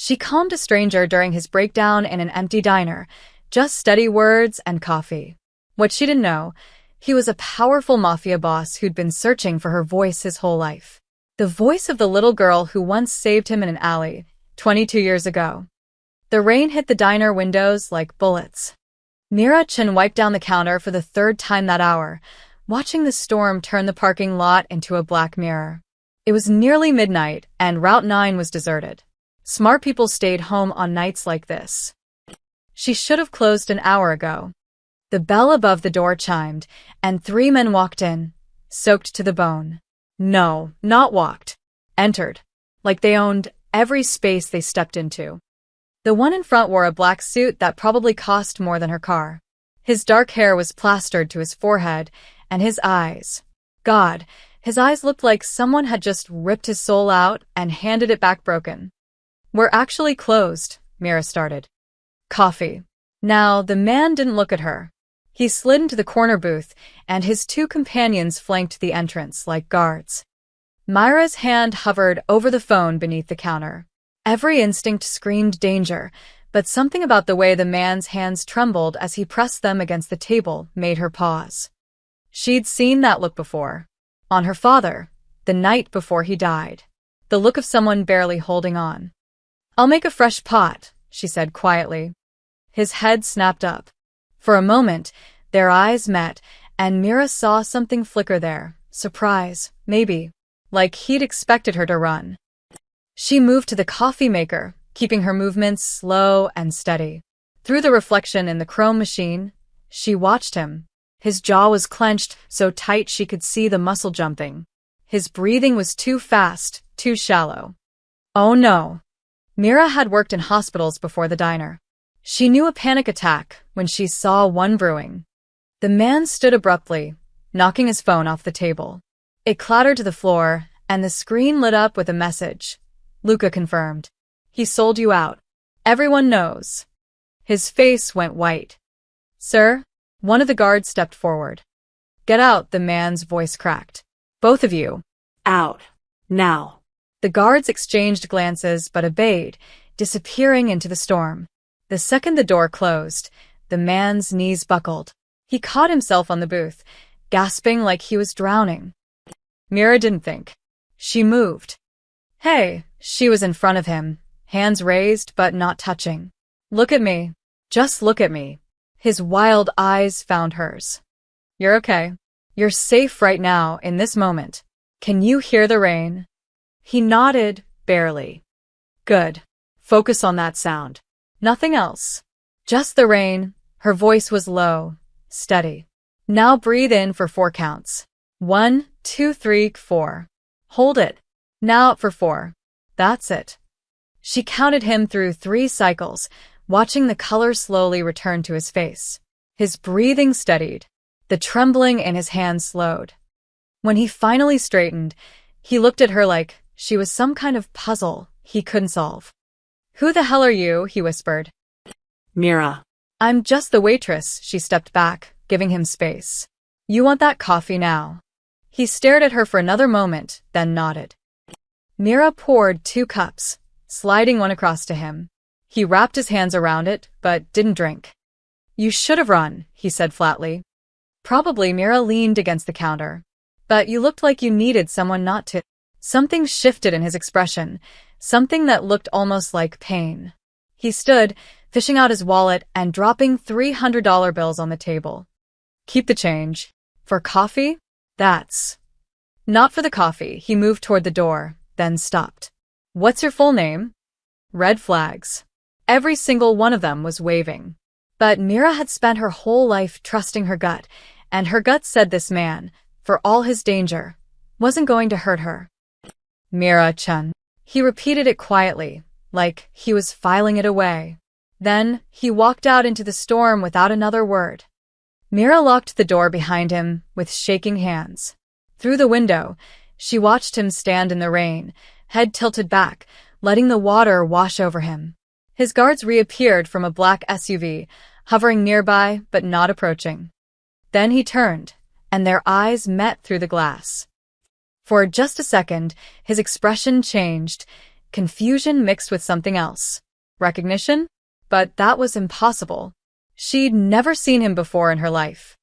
She calmed a stranger during his breakdown in an empty diner, just steady words and coffee. What she didn't know, he was a powerful mafia boss who'd been searching for her voice his whole life. The voice of the little girl who once saved him in an alley, 22 years ago. The rain hit the diner windows like bullets. Mira Chen wiped down the counter for the third time that hour, watching the storm turn the parking lot into a black mirror. It was nearly midnight, and Route 9 was deserted. Smart people stayed home on nights like this. She should have closed an hour ago. The bell above the door chimed, and 3 men walked in, soaked to the bone. No, not walked. Entered. Like they owned every space they stepped into. The one in front wore a black suit that probably cost more than her car. His dark hair was plastered to his forehead, and his eyes. God, his eyes looked like someone had just ripped his soul out and handed it back broken. "We're actually closed," Mira started. "Coffee." Now, the man didn't look at her. He slid into the corner booth, and his 2 companions flanked the entrance like guards. Myra's hand hovered over the phone beneath the counter. Every instinct screamed danger, but something about the way the man's hands trembled as he pressed them against the table made her pause. She'd seen that look before. On her father, the night before he died. The look of someone barely holding on. "I'll make a fresh pot," she said quietly. His head snapped up. For a moment, their eyes met, and Mira saw something flicker there. Surprise, maybe. Like he'd expected her to run. She moved to the coffee maker, keeping her movements slow and steady. Through the reflection in the chrome machine, she watched him. His jaw was clenched so tight she could see the muscle jumping. His breathing was too fast, too shallow. Oh no. Mira had worked in hospitals before the diner. She knew a panic attack when she saw one brewing. The man stood abruptly, knocking his phone off the table. It clattered to the floor, and the screen lit up with a message. Luca confirmed. "He sold you out. Everyone knows." His face went white. "Sir?" One of the guards stepped forward. "Get out," the man's voice cracked. "Both of you. Out. Now." The guards exchanged glances but obeyed, disappearing into the storm. The second the door closed, the man's knees buckled. He caught himself on the booth, gasping like he was drowning. Mira didn't think. She moved. "Hey," she was in front of him, hands raised but not touching. "Look at me. Just look at me." His wild eyes found hers. "You're okay. You're safe right now, in this moment. Can you hear the rain?" He nodded, barely. "Good. Focus on that sound. Nothing else. Just the rain." Her voice was low, steady. "Now breathe in for 4 counts. 1, 2, 3, 4. Hold it. Now out for 4. That's it." She counted him through 3 cycles, watching the color slowly return to his face. His breathing steadied. The trembling in his hands slowed. When he finally straightened, he looked at her like she was some kind of puzzle he couldn't solve. "Who the hell are you?" he whispered. "Mira." "I'm just the waitress." She stepped back, giving him space. "You want that coffee now?" He stared at her for another moment, then nodded. Mira poured 2 cups, sliding one across to him. He wrapped his hands around it, but didn't drink. "You should have run," he said flatly. Probably. Mira leaned against the counter. "But you looked like you needed someone not to." Something shifted in his expression, something that looked almost like pain. He stood, fishing out his wallet and dropping $300 bills on the table. "Keep the change. For coffee? That's..." "Not for the coffee." He moved toward the door, then stopped. "What's your full name?" Red flags. Every single one of them was waving. But Mira had spent her whole life trusting her gut, and her gut said this man, for all his danger, wasn't going to hurt her. "Mira Chen." He repeated it quietly, like he was filing it away. Then, he walked out into the storm without another word. Mira locked the door behind him with shaking hands. Through the window, she watched him stand in the rain, head tilted back, letting the water wash over him. His guards reappeared from a black SUV, hovering nearby but not approaching. Then he turned, and their eyes met through the glass. For just a second, his expression changed. confusion mixed with something else. Recognition? But that was impossible. She'd never seen him before in her life.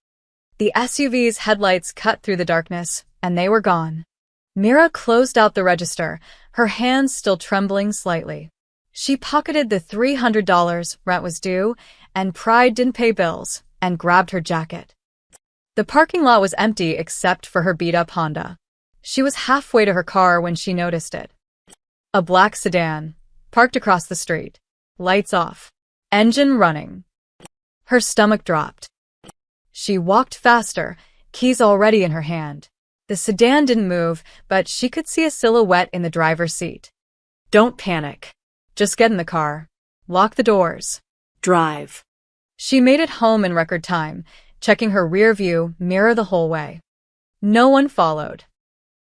The SUV's headlights cut through the darkness, and they were gone. Mira closed out the register, her hands still trembling slightly. She pocketed the $300 rent was due, and pride didn't pay bills, and grabbed her jacket. The parking lot was empty except for her beat-up Honda. She was halfway to her car when she noticed it. A black sedan, parked across the street. Lights off. Engine running. Her stomach dropped. She walked faster, keys already in her hand. The sedan didn't move, but she could see a silhouette in the driver's seat. Don't panic. Just get in the car. Lock the doors. Drive. She made it home in record time, checking her rear-view mirror the whole way. No one followed.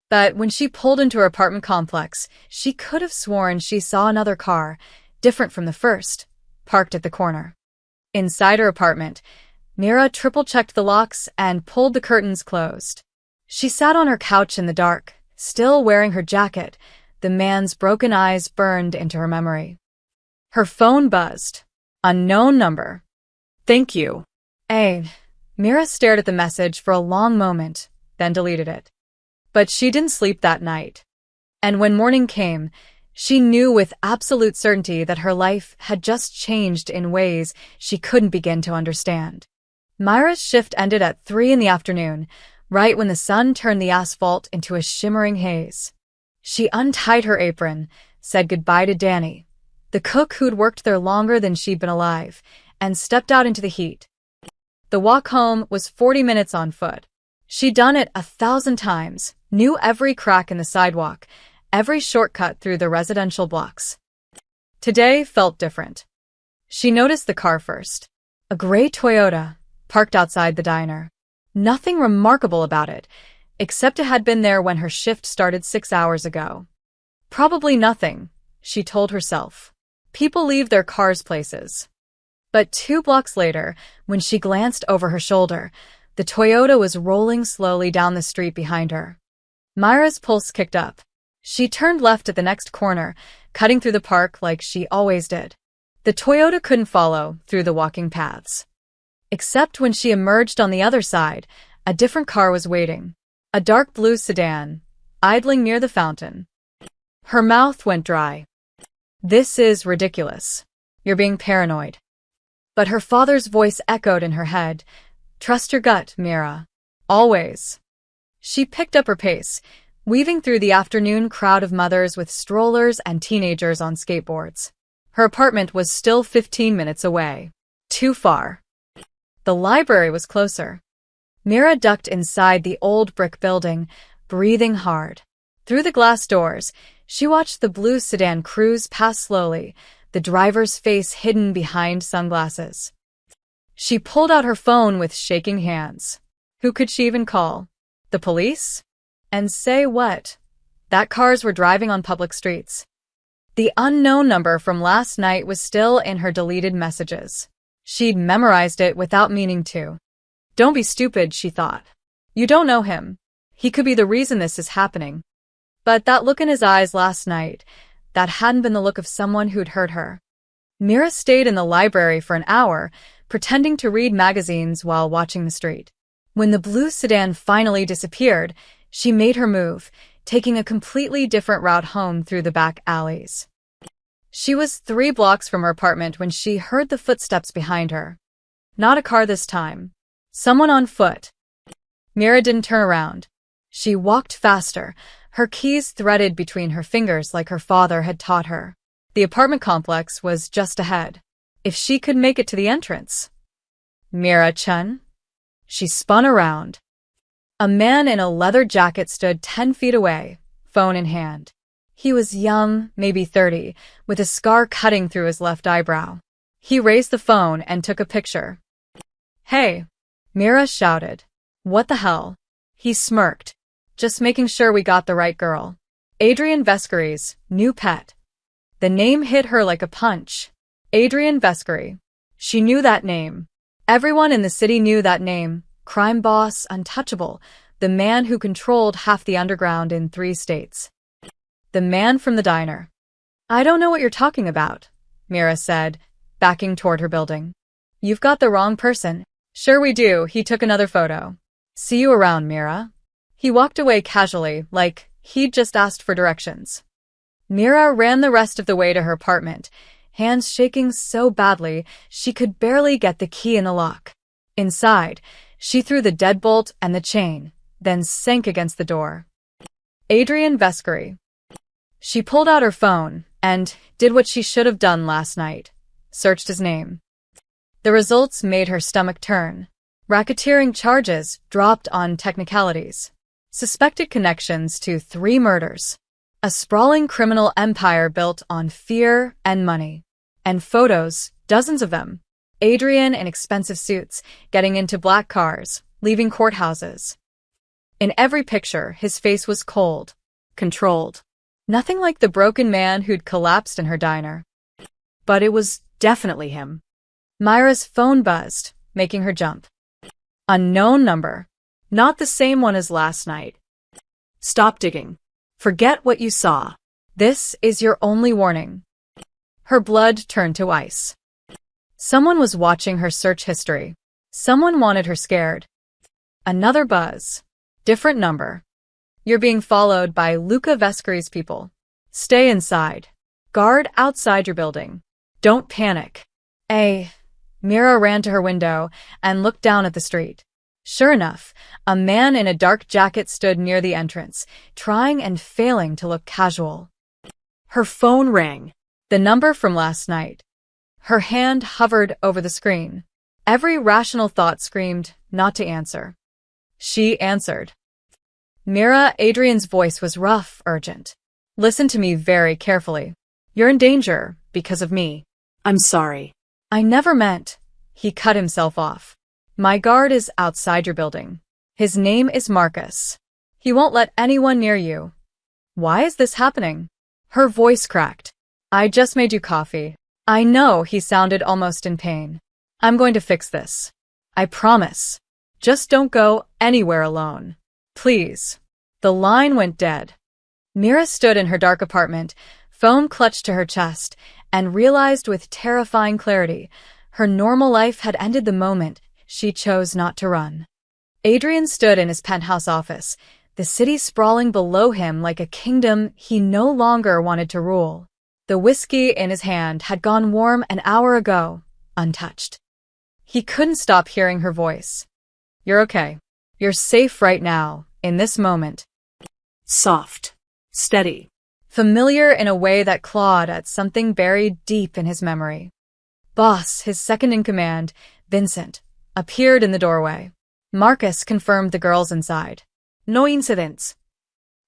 But when she pulled into her apartment complex, she could have sworn she saw another car, different from the first, parked at the corner. Inside her apartment, Mira triple-checked the locks and pulled the curtains closed. She sat on her couch in the dark, still wearing her jacket. The man's broken eyes burned into her memory. Her phone buzzed. Unknown number. Thank you. Mira stared at the message for a long moment, then deleted it. But she didn't sleep that night. And when morning came, she knew with absolute certainty that her life had just changed in ways she couldn't begin to understand. Myra's shift ended at 3 in the afternoon, right when the sun turned the asphalt into a shimmering haze. She untied her apron, said goodbye to Danny, the cook who'd worked there longer than she'd been alive, and stepped out into the heat. The walk home was 40 minutes on foot. She'd done it 1,000 times, knew every crack in the sidewalk, every shortcut through the residential blocks. Today felt different. She noticed the car first. A gray Toyota, parked outside the diner. Nothing remarkable about it, except it had been there when her shift started 6 hours ago. Probably nothing, she told herself. People leave their cars places. But 2 blocks later, when she glanced over her shoulder, the Toyota was rolling slowly down the street behind her. Myra's pulse kicked up. She turned left at the next corner, cutting through the park like she always did. The Toyota couldn't follow through the walking paths. Except when she emerged on the other side, a different car was waiting. A dark blue sedan, idling near the fountain. Her mouth went dry. This is ridiculous. You're being paranoid. But her father's voice echoed in her head. Trust your gut, Mira. Always. She picked up her pace, weaving through the afternoon crowd of mothers with strollers and teenagers on skateboards. Her apartment was still 15 minutes away. Too far. The library was closer. Mira ducked inside the old brick building, breathing hard. Through the glass doors, she watched the blue sedan cruise past slowly, the driver's face hidden behind sunglasses. She pulled out her phone with shaking hands. Who could she even call? The police? And say what? That cars were driving on public streets. The unknown number from last night was still in her deleted messages. She'd memorized it without meaning to. Don't be stupid, she thought. You don't know him. He could be the reason this is happening. But that look in his eyes last night, that hadn't been the look of someone who'd hurt her. Mira stayed in the library for an hour, pretending to read magazines while watching the street. When the blue sedan finally disappeared, she made her move, taking a completely different route home through the back alleys. She was 3 blocks from her apartment when she heard the footsteps behind her. Not a car this time. Someone on foot. Mira didn't turn around. She walked faster, her keys threaded between her fingers like her father had taught her. The apartment complex was just ahead. If she could make it to the entrance. Mira-chan? She spun around. A man in a leather jacket stood 10 feet away, phone in hand. He was young, maybe 30, with a scar cutting through his left eyebrow. He raised the phone and took a picture. Hey, Mira shouted. What the hell? He smirked. Just making sure we got the right girl. Adrian Vescary's new pet. The name hit her like a punch. Adrian Vescary. She knew that name. Everyone in the city knew that name. Crime boss, untouchable, the man who controlled half the underground in 3 states. The man from the diner. I don't know what you're talking about, Mira said, backing toward her building. You've got the wrong person. Sure we do, he took another photo. See you around, Mira. He walked away casually, like he'd just asked for directions. Mira ran the rest of the way to her apartment, hands shaking so badly she could barely get the key in the lock. Inside, she threw the deadbolt and the chain, then sank against the door. Adrian Vescari. She pulled out her phone and did what she should have done last night. Searched his name. The results made her stomach turn. Racketeering charges dropped on technicalities. Suspected connections to 3 murders. A sprawling criminal empire built on fear and money. And photos, dozens of them. Adrian in expensive suits, getting into black cars, leaving courthouses. In every picture, his face was cold, controlled. Nothing like the broken man who'd collapsed in her diner. But it was definitely him. Myra's phone buzzed, making her jump. Unknown number. Not the same one as last night. Stop digging. Forget what you saw. This is your only warning. Her blood turned to ice. Someone was watching her search history. Someone wanted her scared. Another buzz. Different number. You're being followed by Luca Vescari's people. Stay inside. Guard outside your building. Don't panic. Mira ran to her window and looked down at the street. Sure enough, a man in a dark jacket stood near the entrance, trying and failing to look casual. Her phone rang. The number from last night. Her hand hovered over the screen. Every rational thought screamed not to answer. She answered. Mira, Adrian's voice was rough, urgent. Listen to me very carefully. You're in danger because of me. I'm sorry. I never meant. He cut himself off. My guard is outside your building. His name is Marcus. He won't let anyone near you. Why is this happening? Her voice cracked. I just made you coffee. I know, he sounded almost in pain. I'm going to fix this. I promise. Just don't go anywhere alone. Please. The line went dead. Mira stood in her dark apartment, foam clutched to her chest, and realized with terrifying clarity her normal life had ended the moment she chose not to run. Adrian stood in his penthouse office, the city sprawling below him like a kingdom he no longer wanted to rule. The whiskey in his hand had gone warm an hour ago, untouched. He couldn't stop hearing her voice. You're okay. You're safe right now, in this moment. Soft. Steady. Familiar in a way that clawed at something buried deep in his memory. Boss, his second-in-command, Vincent, appeared in the doorway. Marcus confirmed the girls inside. No incidents.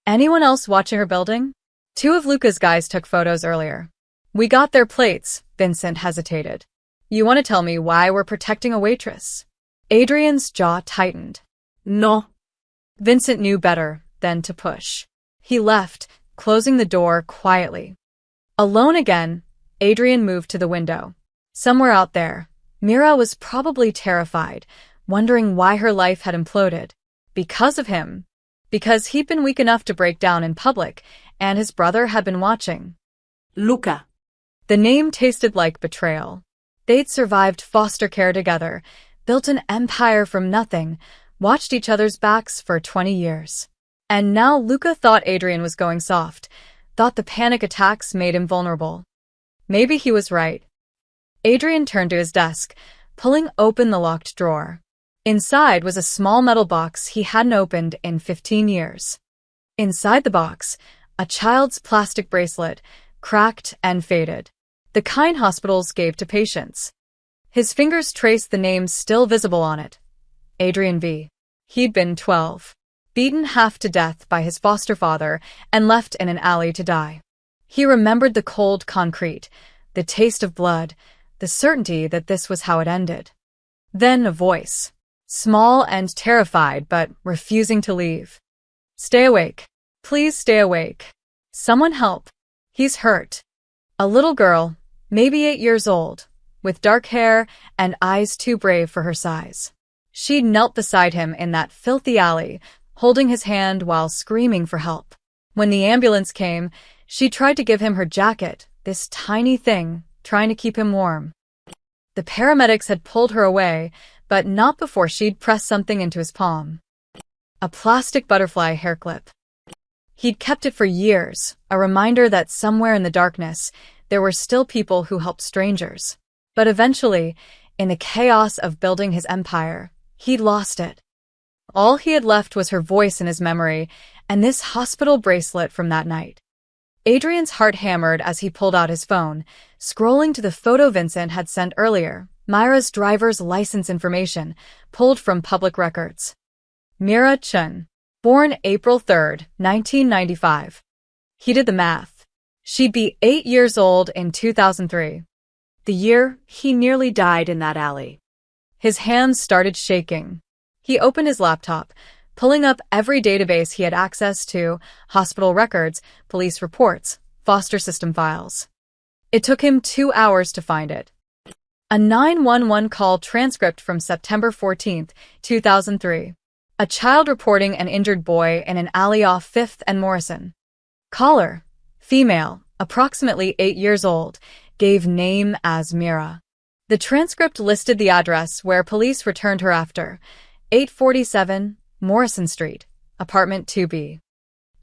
Anyone else watching her building? 2 of Luca's guys took photos earlier. We got their plates, Vincent hesitated. You want to tell me why we're protecting a waitress? Adrian's jaw tightened. No. Vincent knew better than to push. He left, closing the door quietly. Alone again, Adrian moved to the window. Somewhere out there, Mira was probably terrified, wondering why her life had imploded. Because of him. Because he'd been weak enough to break down in public, and his brother had been watching. Luca. The name tasted like betrayal. They'd survived foster care together, built an empire from nothing, watched each other's backs for 20 years. And now Luca thought Adrian was going soft, thought the panic attacks made him vulnerable. Maybe he was right. Adrian turned to his desk, pulling open the locked drawer. Inside was a small metal box he hadn't opened in 15 years. Inside the box, a child's plastic bracelet, cracked and faded. The kind hospitals gave to patients. His fingers traced the names still visible on it. Adrian V. He'd been 12. Beaten half to death by his foster father and left in an alley to die. He remembered the cold concrete, the taste of blood, the certainty that this was how it ended. Then a voice. Small and terrified, but refusing to leave. Stay awake. Please stay awake. Someone help. He's hurt. A little girl, maybe 8 years old, with dark hair and eyes too brave for her size. She'd knelt beside him in that filthy alley, holding his hand while screaming for help. When the ambulance came, She tried to give him her jacket, this tiny thing, trying to keep him warm. The paramedics had pulled her away, but not before she'd pressed something into his palm. A plastic butterfly hair clip. He'd kept it for years, a reminder that somewhere in the darkness, there were still people who helped strangers. But eventually, in the chaos of building his empire, he'd lost it. All he had left was her voice in his memory, and this hospital bracelet from that night. Adrian's heart hammered as he pulled out his phone, scrolling to the photo Vincent had sent earlier, Myra's driver's license information, pulled from public records. Mira Chun, born April 3, 1995. He did the math. She'd be 8 years old in 2003. The year he nearly died in that alley. His hands started shaking. He opened his laptop, pulling up every database he had access to: hospital records, police reports, foster system files. It took him 2 hours to find it. A 911 call transcript from September 14, 2003. A child reporting an injured boy in an alley off 5th and Morrison. Caller, female, approximately 8 years old, gave name as Mira. The transcript listed the address where police returned her after: 847 Morrison Street, apartment 2B.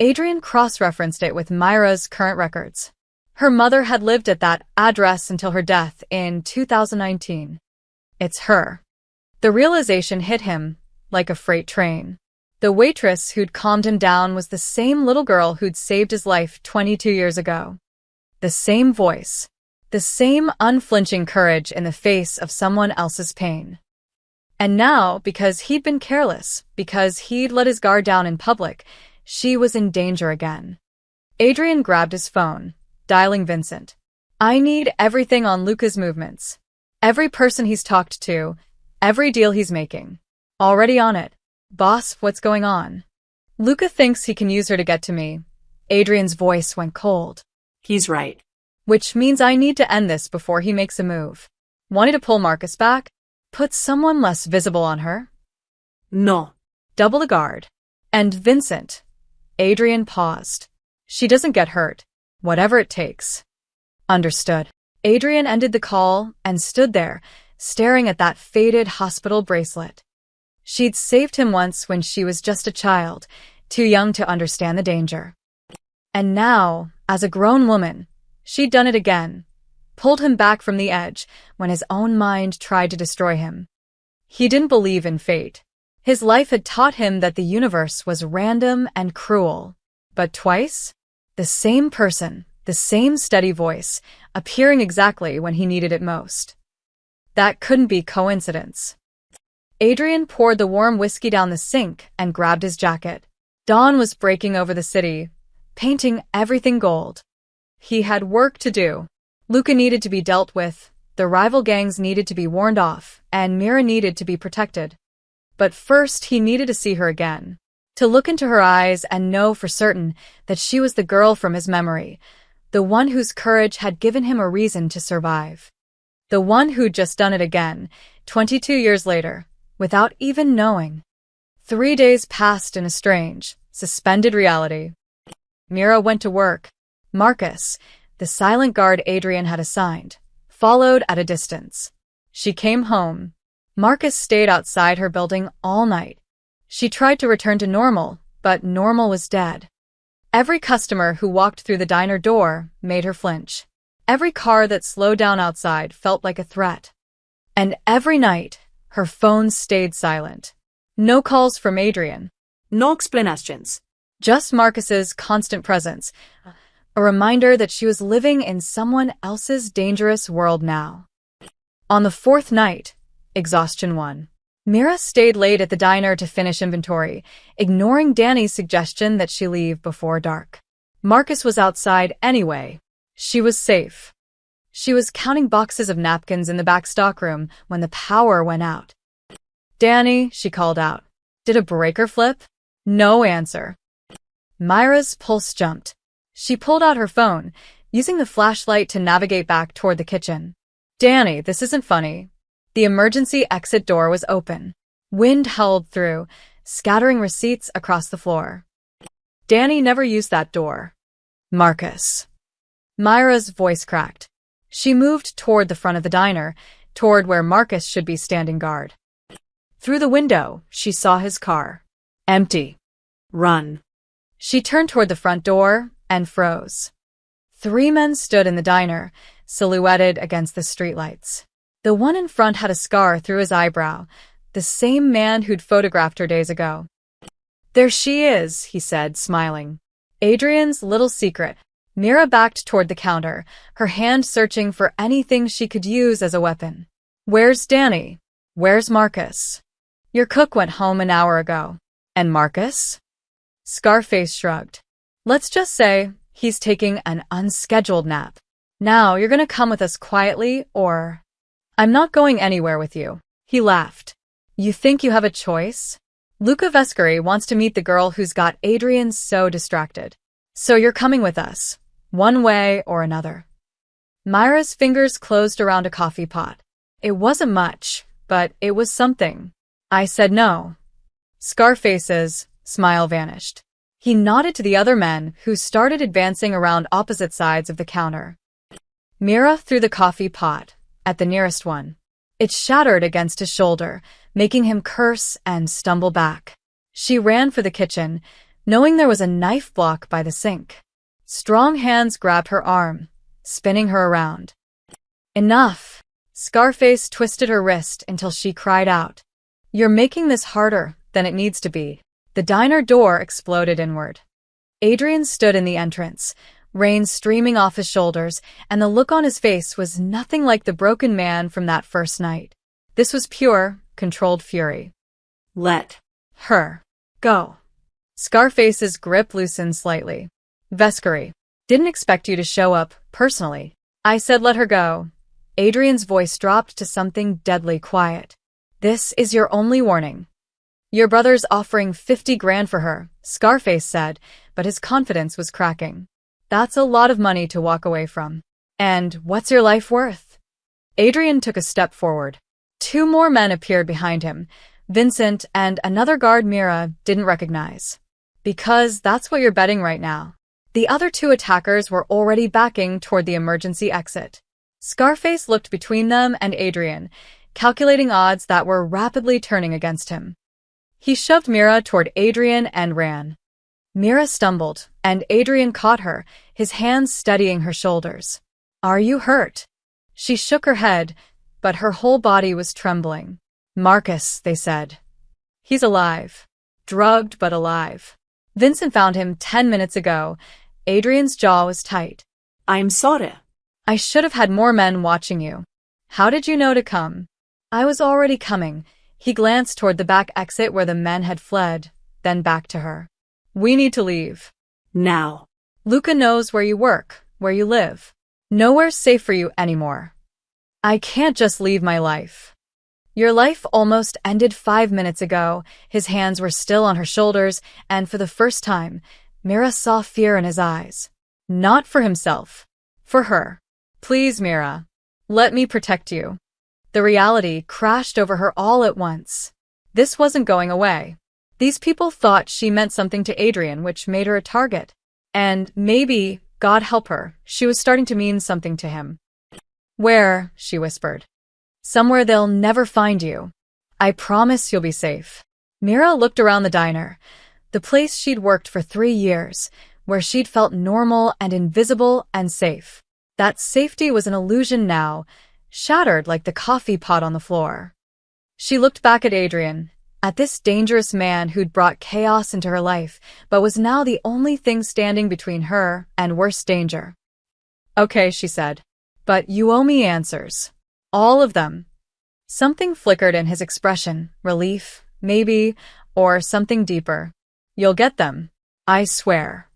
Adrian cross-referenced it with Myra's current records. Her mother had lived at that address until her death in 2019. It's her. The realization hit him like a freight train. The waitress who'd calmed him down was the same little girl who'd saved his life 22 years ago. The same voice. The same unflinching courage in the face of someone else's pain. And now, because he'd been careless, because he'd let his guard down in public, she was in danger again. Adrian grabbed his phone, dialing Vincent. I need everything on Luca's movements. Every person he's talked to, every deal he's making. Already on it. Boss, what's going on? Luca thinks he can use her to get to me. Adrian's voice went cold. He's right. Which means I need to end this before he makes a move. Wanting to pull Marcus back? Put someone less visible on her? No. Double the guard. And Vincent. Adrian paused. She doesn't get hurt. Whatever it takes. Understood. Adrian ended the call and stood there, staring at that faded hospital bracelet. She'd saved him once when she was just a child, too young to understand the danger. And now, as a grown woman, she'd done it again, pulled him back from the edge when his own mind tried to destroy him. He didn't believe in fate. His life had taught him that the universe was random and cruel. But twice? The same person, the same steady voice, appearing exactly when he needed it most. That couldn't be coincidence. Adrian poured the warm whiskey down the sink and grabbed his jacket. Dawn was breaking over the city, painting everything gold. He had work to do. Luca needed to be dealt with, the rival gangs needed to be warned off, and Mira needed to be protected. But first he needed to see her again. To look into her eyes and know for certain that she was the girl from his memory, the one whose courage had given him a reason to survive. The one who'd just done it again, 22 years later, without even knowing. 3 days passed in a strange, suspended reality. Mira went to work. Marcus, the silent guard Adrian had assigned, followed at a distance. She came home. Marcus stayed outside her building all night. She tried to return to normal, but normal was dead. Every customer who walked through the diner door made her flinch. Every car that slowed down outside felt like a threat. And every night, her phone stayed silent. No calls from Adrian. No explanations. Just Marcus's constant presence. A reminder that she was living in someone else's dangerous world now. On the 4th night, exhaustion won. Mira stayed late at the diner to finish inventory, ignoring Danny's suggestion that she leave before dark. Marcus was outside anyway. She was safe. She was counting boxes of napkins in the back stockroom when the power went out. Danny, she called out. Did a breaker flip? No answer. Myra's pulse jumped. She pulled out her phone, using the flashlight to navigate back toward the kitchen. Danny, this isn't funny. The emergency exit door was open. Wind howled through, scattering receipts across the floor. Danny never used that door. Marcus. Myra's voice cracked. She moved toward the front of the diner, toward where Marcus should be standing guard. Through the window, she saw his car. Empty. Run. She turned toward the front door and froze. 3 men stood in the diner, silhouetted against the streetlights. The one in front had a scar through his eyebrow, the same man who'd photographed her days ago. There she is, he said, smiling. Adrian's little secret. Mira backed toward the counter, her hand searching for anything she could use as a weapon. Where's Danny? Where's Marcus? Your cook went home an hour ago. And Marcus? Scarface shrugged. Let's just say he's taking an unscheduled nap. Now you're gonna come with us quietly, or... I'm not going anywhere with you. He laughed. You think you have a choice? Luca Vescari wants to meet the girl who's got Adrian so distracted. So you're coming with us, one way or another. Myra's fingers closed around a coffee pot. It wasn't much, but it was something. I said no. Scarface's smile vanished. He nodded to the other men, who started advancing around opposite sides of the counter. Mira threw the coffee pot at the nearest one. It shattered against his shoulder, making him curse and stumble back. She ran for the kitchen, knowing there was a knife block by the sink. Strong hands grabbed her arm, spinning her around. Enough! Scarface twisted her wrist until she cried out. You're making this harder than it needs to be. The diner door exploded inward. Adrian stood in the entrance, rain streaming off his shoulders, and the look on his face was nothing like the broken man from that first night. This was pure, controlled fury. Let her go. Scarface's grip loosened slightly. Vescari, didn't expect you to show up, personally. I said let her go. Adrian's voice dropped to something deadly quiet. This is your only warning. Your brother's offering 50 grand for her, Scarface said, but his confidence was cracking. That's a lot of money to walk away from. And what's your life worth? Adrian took a step forward. 2 more men appeared behind him, Vincent and another guard Mira didn't recognize. Because that's what you're betting right now. The other 2 attackers were already backing toward the emergency exit. Scarface looked between them and Adrian, calculating odds that were rapidly turning against him. He shoved Mira toward Adrian and ran. Mira stumbled, and Adrian caught her, his hands steadying her shoulders. Are you hurt? She shook her head, but her whole body was trembling. Marcus, they said. He's alive. Drugged, but alive. Vincent found him 10 minutes ago. Adrian's jaw was tight. I'm sorry. I should have had more men watching you. How did you know to come? I was already coming. He glanced toward the back exit where the men had fled, then back to her. We need to leave. Now. Luca knows where you work, where you live. Nowhere's safe for you anymore. I can't just leave my life. Your life almost ended 5 minutes ago. His hands were still on her shoulders, and for the first time, Mira saw fear in his eyes. Not for himself. For her. Please, Mira. Let me protect you. The reality crashed over her all at once. This wasn't going away. These people thought she meant something to Adrian, which made her a target. And maybe, God help her, she was starting to mean something to him. Where? She whispered. Somewhere they'll never find you. I promise you'll be safe. Mira looked around the diner, the place she'd worked for 3 years, where she'd felt normal and invisible and safe. That safety was an illusion now, shattered like the coffee pot on the floor. She looked back at Adrian, at this dangerous man who'd brought chaos into her life, but was now the only thing standing between her and worse danger. Okay, she said. But you owe me answers. All of them. Something flickered in his expression, relief, maybe, or something deeper. You'll get them. I swear.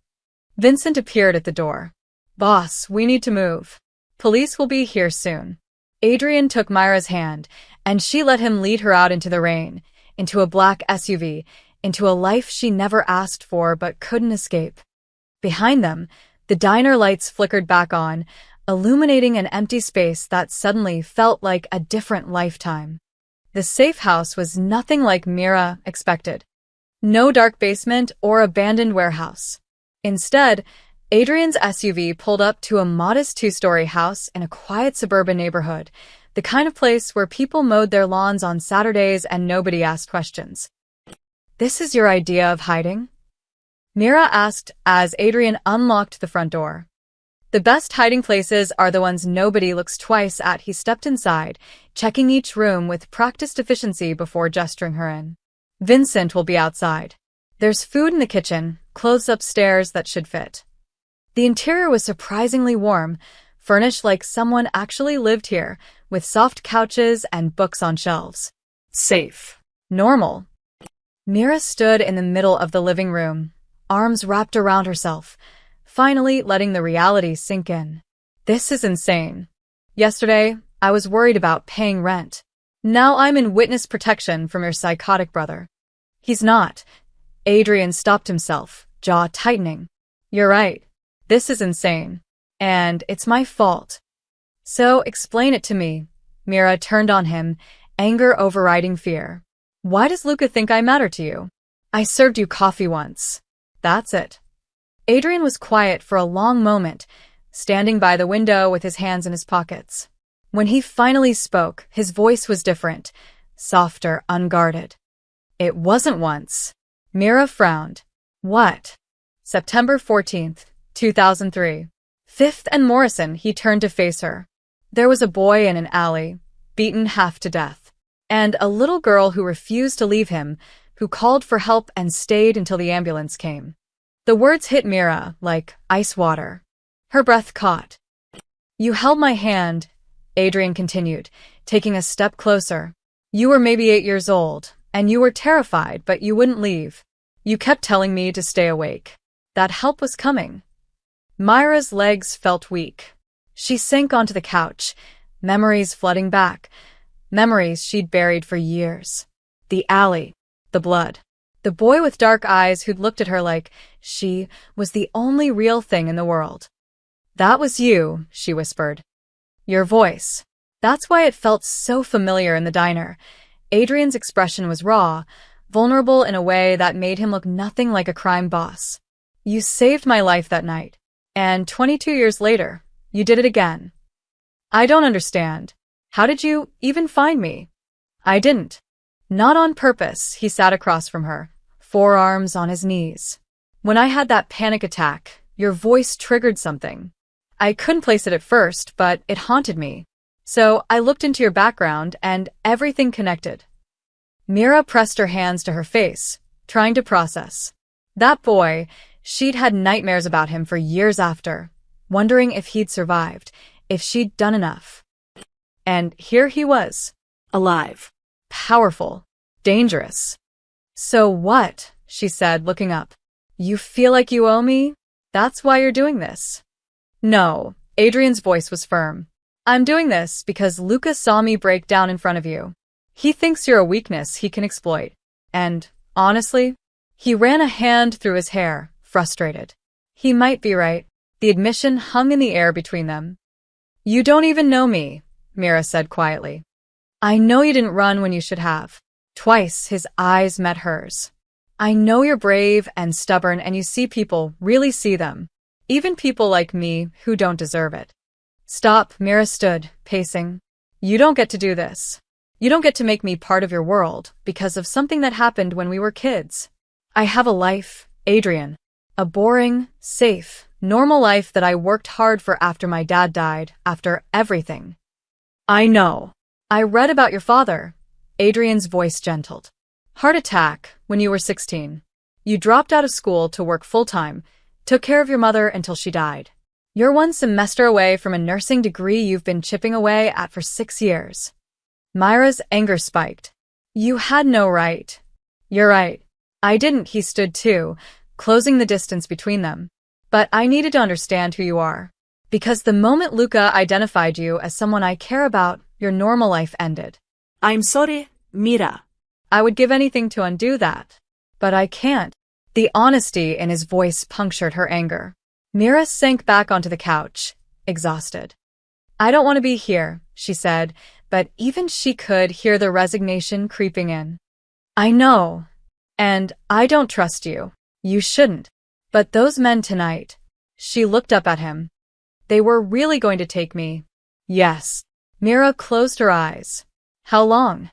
Vincent appeared at the door. Boss, we need to move. Police will be here soon. Adrian took Myra's hand, and she let him lead her out into the rain, into a black SUV, into a life she never asked for but couldn't escape. Behind them, the diner lights flickered back on, illuminating an empty space that suddenly felt like a different lifetime. The safe house was nothing like Mira expected. No dark basement or abandoned warehouse. Instead, Adrian's SUV pulled up to a modest two-story house in a quiet suburban neighborhood, the kind of place where people mowed their lawns on Saturdays and nobody asked questions. "This is your idea of hiding?" Mira asked as Adrian unlocked the front door. "The best hiding places are the ones nobody looks twice at." He stepped inside, checking each room with practiced efficiency before gesturing her in. "Vincent will be outside. There's food in the kitchen, clothes upstairs that should fit." The interior was surprisingly warm, furnished like someone actually lived here, with soft couches and books on shelves. Safe. Normal. Mira stood in the middle of the living room, arms wrapped around herself, finally letting the reality sink in. This is insane. Yesterday, I was worried about paying rent. Now I'm in witness protection from your psychotic brother. He's not. Adrian stopped himself, jaw tightening. "You're right. This is insane. And it's my fault." "So explain it to me." Mira turned on him, anger overriding fear. "Why does Luca think I matter to you? I served you coffee once. That's it." Adrian was quiet for a long moment, standing by the window with his hands in his pockets. When he finally spoke, his voice was different, softer, unguarded. "It wasn't once." Mira frowned. "What?" September 14th, 2003. 5th and Morrison. He turned to face her. There was a boy in an alley, beaten half to death, and a little girl who refused to leave him, who called for help and stayed until the ambulance came. The words hit Mira like ice water. Her breath caught. "You held my hand," Adrian continued, taking a step closer. "You were maybe 8 years old, and you were terrified, but you wouldn't leave. You kept telling me to stay awake. That help was coming." Myra's legs felt weak. She sank onto the couch, memories flooding back, memories she'd buried for years. The alley, the blood, the boy with dark eyes who'd looked at her like she was the only real thing in the world. "That was you," she whispered. "Your voice." That's why it felt so familiar in the diner. Adrian's expression was raw, vulnerable in a way that made him look nothing like a crime boss. "You saved my life that night. And 22 years later, you did it again." "I don't understand. How did you even find me?" "I didn't. Not on purpose." He sat across from her, forearms on his knees. "When I had that panic attack, your voice triggered something. I couldn't place it at first, but it haunted me. So I looked into your background and everything connected." Mira pressed her hands to her face, trying to process. That boy, she'd had nightmares about him for years after, wondering if he'd survived, if she'd done enough. And here he was. Alive. Powerful. Dangerous. "So what?" she said, looking up. "You feel like you owe me? That's why you're doing this?" "No." Adrian's voice was firm. "I'm doing this because Luca saw me break down in front of you. He thinks you're a weakness he can exploit. And, honestly," he ran a hand through his hair, frustrated. He might be right. The admission hung in the air between them. "You don't even know me," Mira said quietly. "I know you didn't run when you should have." Twice his eyes met hers. "I know you're brave and stubborn and you see people, really see them. Even people like me who don't deserve it." "Stop." Mira stood, pacing. "You don't get to do this. You don't get to make me part of your world because of something that happened when we were kids. I have a life, Adrian. A boring, safe, normal life that I worked hard for after my dad died, after everything." "I know. I read about your father." Adrian's voice gentled. "Heart attack when you were 16. You dropped out of school to work full-time, took care of your mother until she died. You're 1 semester away from a nursing degree you've been chipping away at for 6 years. Myra's anger spiked. "You had no right." "You're right. I didn't." He stood too, closing the distance between them. "But I needed to understand who you are. Because the moment Luca identified you as someone I care about, your normal life ended." "I'm sorry, Mira." "I would give anything to undo that. But I can't." The honesty in his voice punctured her anger. Mira sank back onto the couch, exhausted. "I don't want to be here," she said, but even she could hear the resignation creeping in. "I know. And I don't trust you. You shouldn't. But those men tonight, She looked up at him. They were really going to take me? Yes. Mira closed her eyes. How long?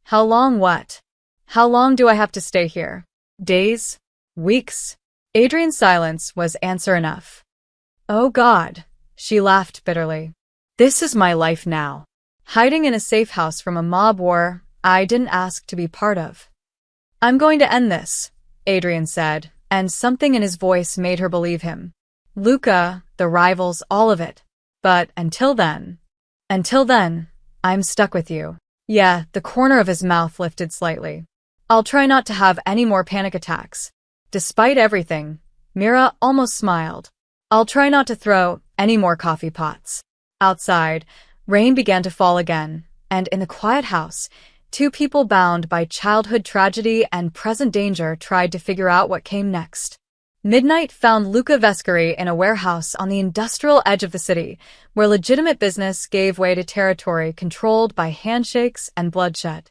How long what? How long do I have to stay here? Days? Weeks? Adrian's silence was answer enough. Oh God, she laughed bitterly. This is my life now. Hiding in a safe house from a mob war I didn't ask to be part of. I'm going to end this, Adrian said, and something in his voice made her believe him. Luca, the rivals, all of it. But until then, I'm stuck with you. Yeah, the corner of his mouth lifted slightly. I'll try not to have any more panic attacks. Despite everything, Mira almost smiled. I'll try not to throw any more coffee pots. Outside, rain began to fall again, and in the quiet house, two people bound by childhood tragedy and present danger tried to figure out what came next. Midnight found Luca Vescari in a warehouse on the industrial edge of the city, where legitimate business gave way to territory controlled by handshakes and bloodshed.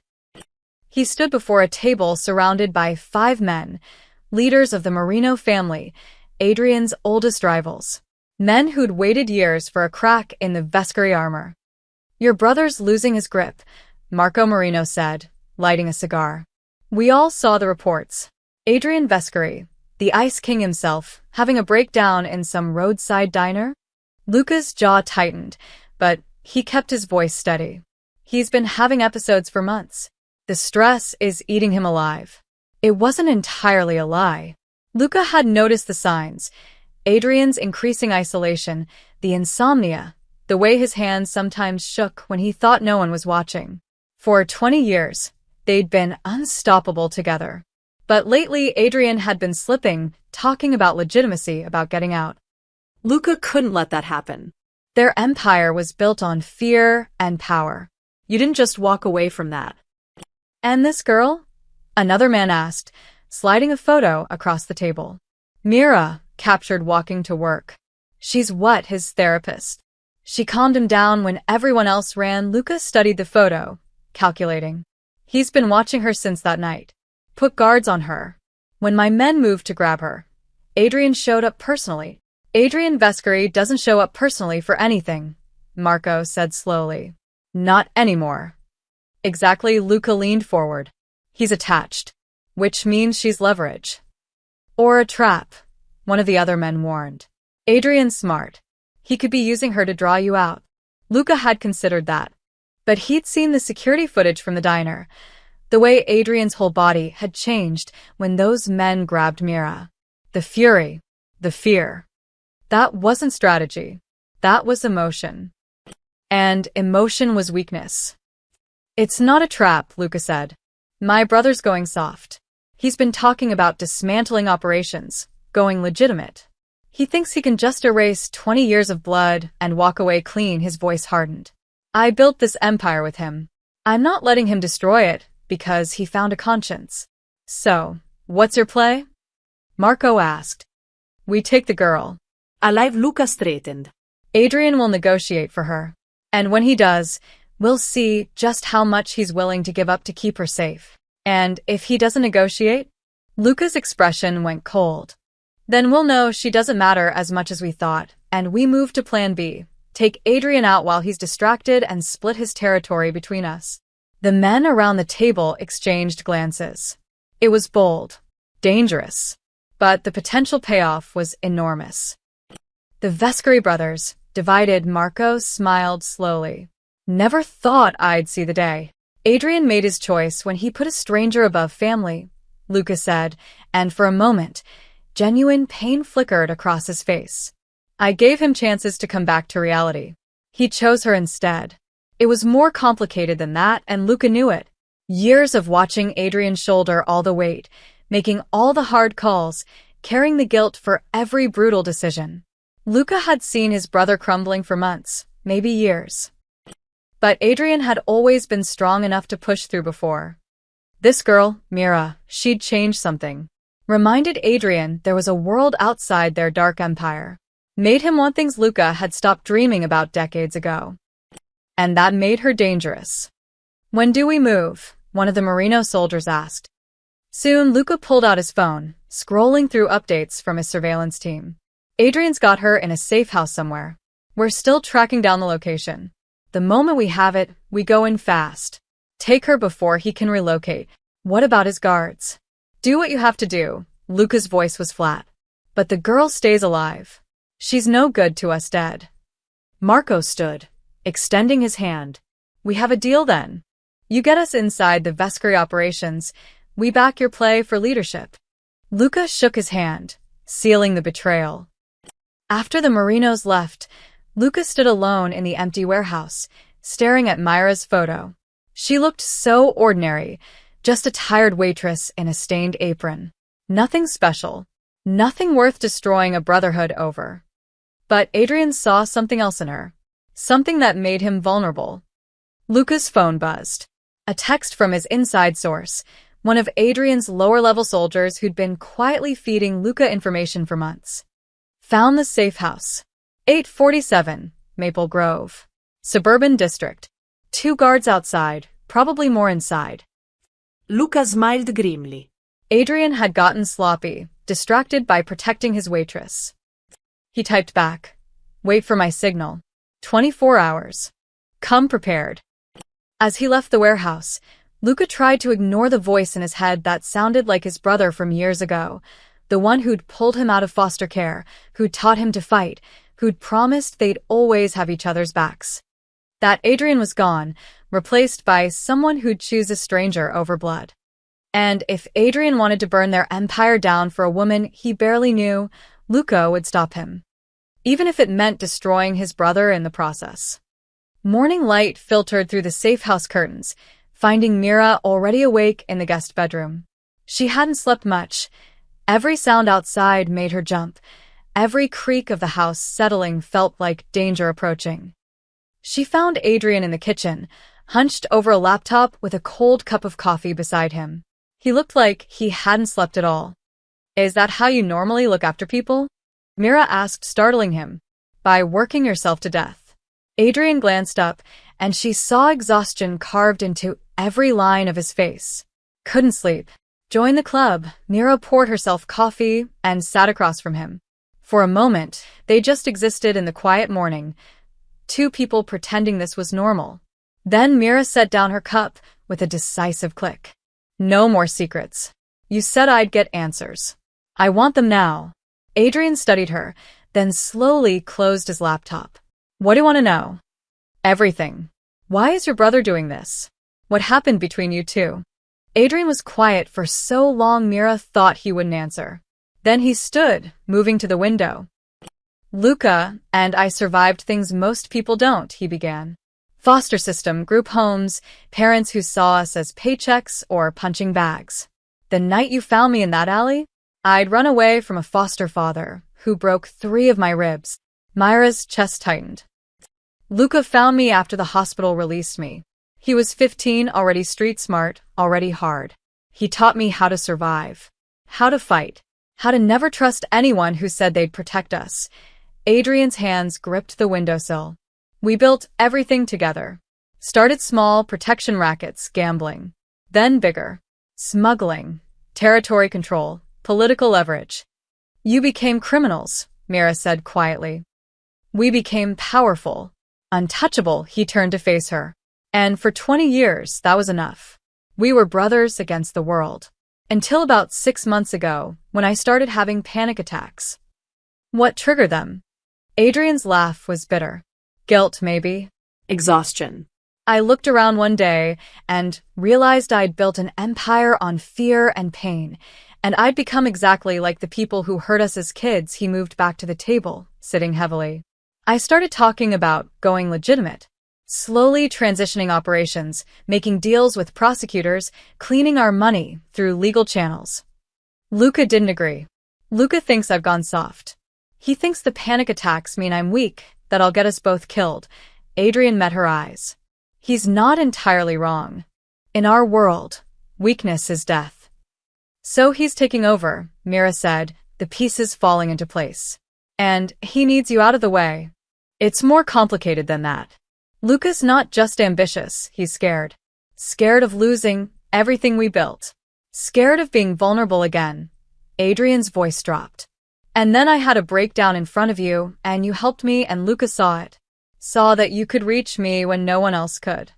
He stood before a table surrounded by 5 men, leaders of the Marino family, Adrian's oldest rivals. Men who'd waited years for a crack in the Vescari armor. Your brother's losing his grip, Marco Marino said, lighting a cigar. We all saw the reports. Adrian Vescari, the Ice King himself, having a breakdown in some roadside diner? Luca's jaw tightened, but he kept his voice steady. He's been having episodes for months. The stress is eating him alive. It wasn't entirely a lie. Luca had noticed the signs. Adrian's increasing isolation, the insomnia, the way his hands sometimes shook when he thought no one was watching. For 20 years, they'd been unstoppable together. But lately, Adrian had been slipping, talking about legitimacy, about getting out. Luca couldn't let that happen. Their empire was built on fear and power. You didn't just walk away from that. And this girl? Another man asked, sliding a photo across the table. Mira, captured walking to work. She's what, his therapist? She calmed him down when everyone else ran. Luca studied the photo, calculating. He's been watching her since that night. Put guards on her. When my men moved to grab her, Adrian showed up personally. Adrian Vescari doesn't show up personally for anything, Marco said slowly. Not anymore. Exactly, Luca leaned forward. He's attached, which means she's leverage. Or a trap, one of the other men warned. Adrian's smart. He could be using her to draw you out. Luca had considered that. But he'd seen the security footage from the diner. The way Adrian's whole body had changed when those men grabbed Mira. The fury, the fear. That wasn't strategy. That was emotion. And emotion was weakness. It's not a trap, Luca said. My brother's going soft. He's been talking about dismantling operations, going legitimate. He thinks he can just erase 20 years of blood and walk away clean. His voice hardened. I built this empire with him. I'm not letting him destroy it because he found a conscience. So, what's your play? Marco asked. We take the girl. Alive, Luca straightened. Adrian will negotiate for her. And when he does, we'll see just how much he's willing to give up to keep her safe. And if he doesn't negotiate, Luca's expression went cold. Then we'll know she doesn't matter as much as we thought, and we move to plan B. Take Adrian out while he's distracted and split his territory between us. The men around the table exchanged glances. It was bold, dangerous, but the potential payoff was enormous. The Vescari brothers, divided. Marco smiled slowly. Never thought I'd see the day. Adrian made his choice when he put a stranger above family, Luca said, and for a moment, genuine pain flickered across his face. I gave him chances to come back to reality. He chose her instead. It was more complicated than that, and Luca knew it. Years of watching Adrian shoulder all the weight, making all the hard calls, carrying the guilt for every brutal decision. Luca had seen his brother crumbling for months, maybe years. But Adrian had always been strong enough to push through before. This girl, Mira, she'd changed something. Reminded Adrian there was a world outside their dark empire. Made him want things Luca had stopped dreaming about decades ago. And that made her dangerous. When do we move? One of the Marino soldiers asked. Soon, Luca pulled out his phone, scrolling through updates from his surveillance team. Adrian's got her in a safe house somewhere. We're still tracking down the location. The moment we have it, we go in fast. Take her before he can relocate. What about his guards? Do what you have to do. Luca's voice was flat. But the girl stays alive. She's no good to us dead. Marco stood, extending his hand. We have a deal then. You get us inside the Vescary operations. We back your play for leadership. Luca shook his hand, sealing the betrayal. After the Marinos left, Luca stood alone in the empty warehouse, staring at Myra's photo. She looked so ordinary, just a tired waitress in a stained apron. Nothing special, nothing worth destroying a brotherhood over. But Adrian saw something else in her, something that made him vulnerable. Luca's phone buzzed. A text from his inside source, one of Adrian's lower-level soldiers who'd been quietly feeding Luca information for months. Found the safe house. 847, Maple Grove. Suburban district. 2 guards outside, probably more inside. Luca smiled grimly. Adrian had gotten sloppy, distracted by protecting his waitress. He typed back, "Wait for my signal. 24 hours. Come prepared." As he left the warehouse, Luca tried to ignore the voice in his head that sounded like his brother from years ago, the one who'd pulled him out of foster care, who'd taught him to fight, who'd promised they'd always have each other's backs. That Adrian was gone, replaced by someone who'd choose a stranger over blood. And if Adrian wanted to burn their empire down for a woman he barely knew, Luca would stop him. Even if it meant destroying his brother in the process. Morning light filtered through the safe house curtains, finding Mira already awake in the guest bedroom. She hadn't slept much. Every sound outside made her jump. Every creak of the house settling felt like danger approaching. She found Adrian in the kitchen, hunched over a laptop with a cold cup of coffee beside him. He looked like he hadn't slept at all. "Is that how you normally look after people?" Mira asked, startling him. "By working yourself to death." Adrian glanced up, and she saw exhaustion carved into every line of his face. Couldn't sleep. Join the club. Mira poured herself coffee and sat across from him. For a moment, they just existed in the quiet morning, 2 people pretending this was normal. Then Mira set down her cup with a decisive click. "No more secrets. You said I'd get answers. I want them now." Adrian studied her, then slowly closed his laptop. "What do you want to know?" "Everything. Why is your brother doing this? What happened between you two?" Adrian was quiet for so long Mira thought he wouldn't answer. Then he stood, moving to the window. "Luca and I survived things most people don't," he began. "Foster system, group homes, parents who saw us as paychecks or punching bags. The night you found me in that alley, I'd run away from a foster father who broke 3 of my ribs." Myra's chest tightened. "Luca found me after the hospital released me. He was 15, already street smart, already hard. He taught me how to survive, how to fight, how to never trust anyone who said they'd protect us." Adrian's hands gripped the windowsill. "We built everything together. Started small, protection rackets, gambling. Then bigger. Smuggling, territory control, political leverage. You became criminals," Mira said quietly. "We became powerful, untouchable." He turned to face her. "And for 20 years, that was enough. We were brothers against the world. Until about 6 months ago, when I started having panic attacks." "What triggered them?" Adrian's laugh was bitter. "Guilt, maybe. Exhaustion. I looked around one day and realized I'd built an empire on fear and pain, and I'd become exactly like the people who hurt us as kids." He moved back to the table, sitting heavily. "I started talking about going legitimate, slowly transitioning operations, making deals with prosecutors, cleaning our money through legal channels." Luca didn't agree. "Luca thinks I've gone soft. He thinks the panic attacks mean I'm weak, that I'll get us both killed." Adrian met her eyes. "He's not entirely wrong. In our world, weakness is death." "So he's taking over," Mira said, the pieces falling into place. "And he needs you out of the way." "It's more complicated than that. Luca's not just ambitious, he's scared. Scared of losing everything we built. Scared of being vulnerable again." Adrian's voice dropped. And then I had a breakdown in front of you, and you helped me, and Luca saw it. Saw that you could reach me when no one else could.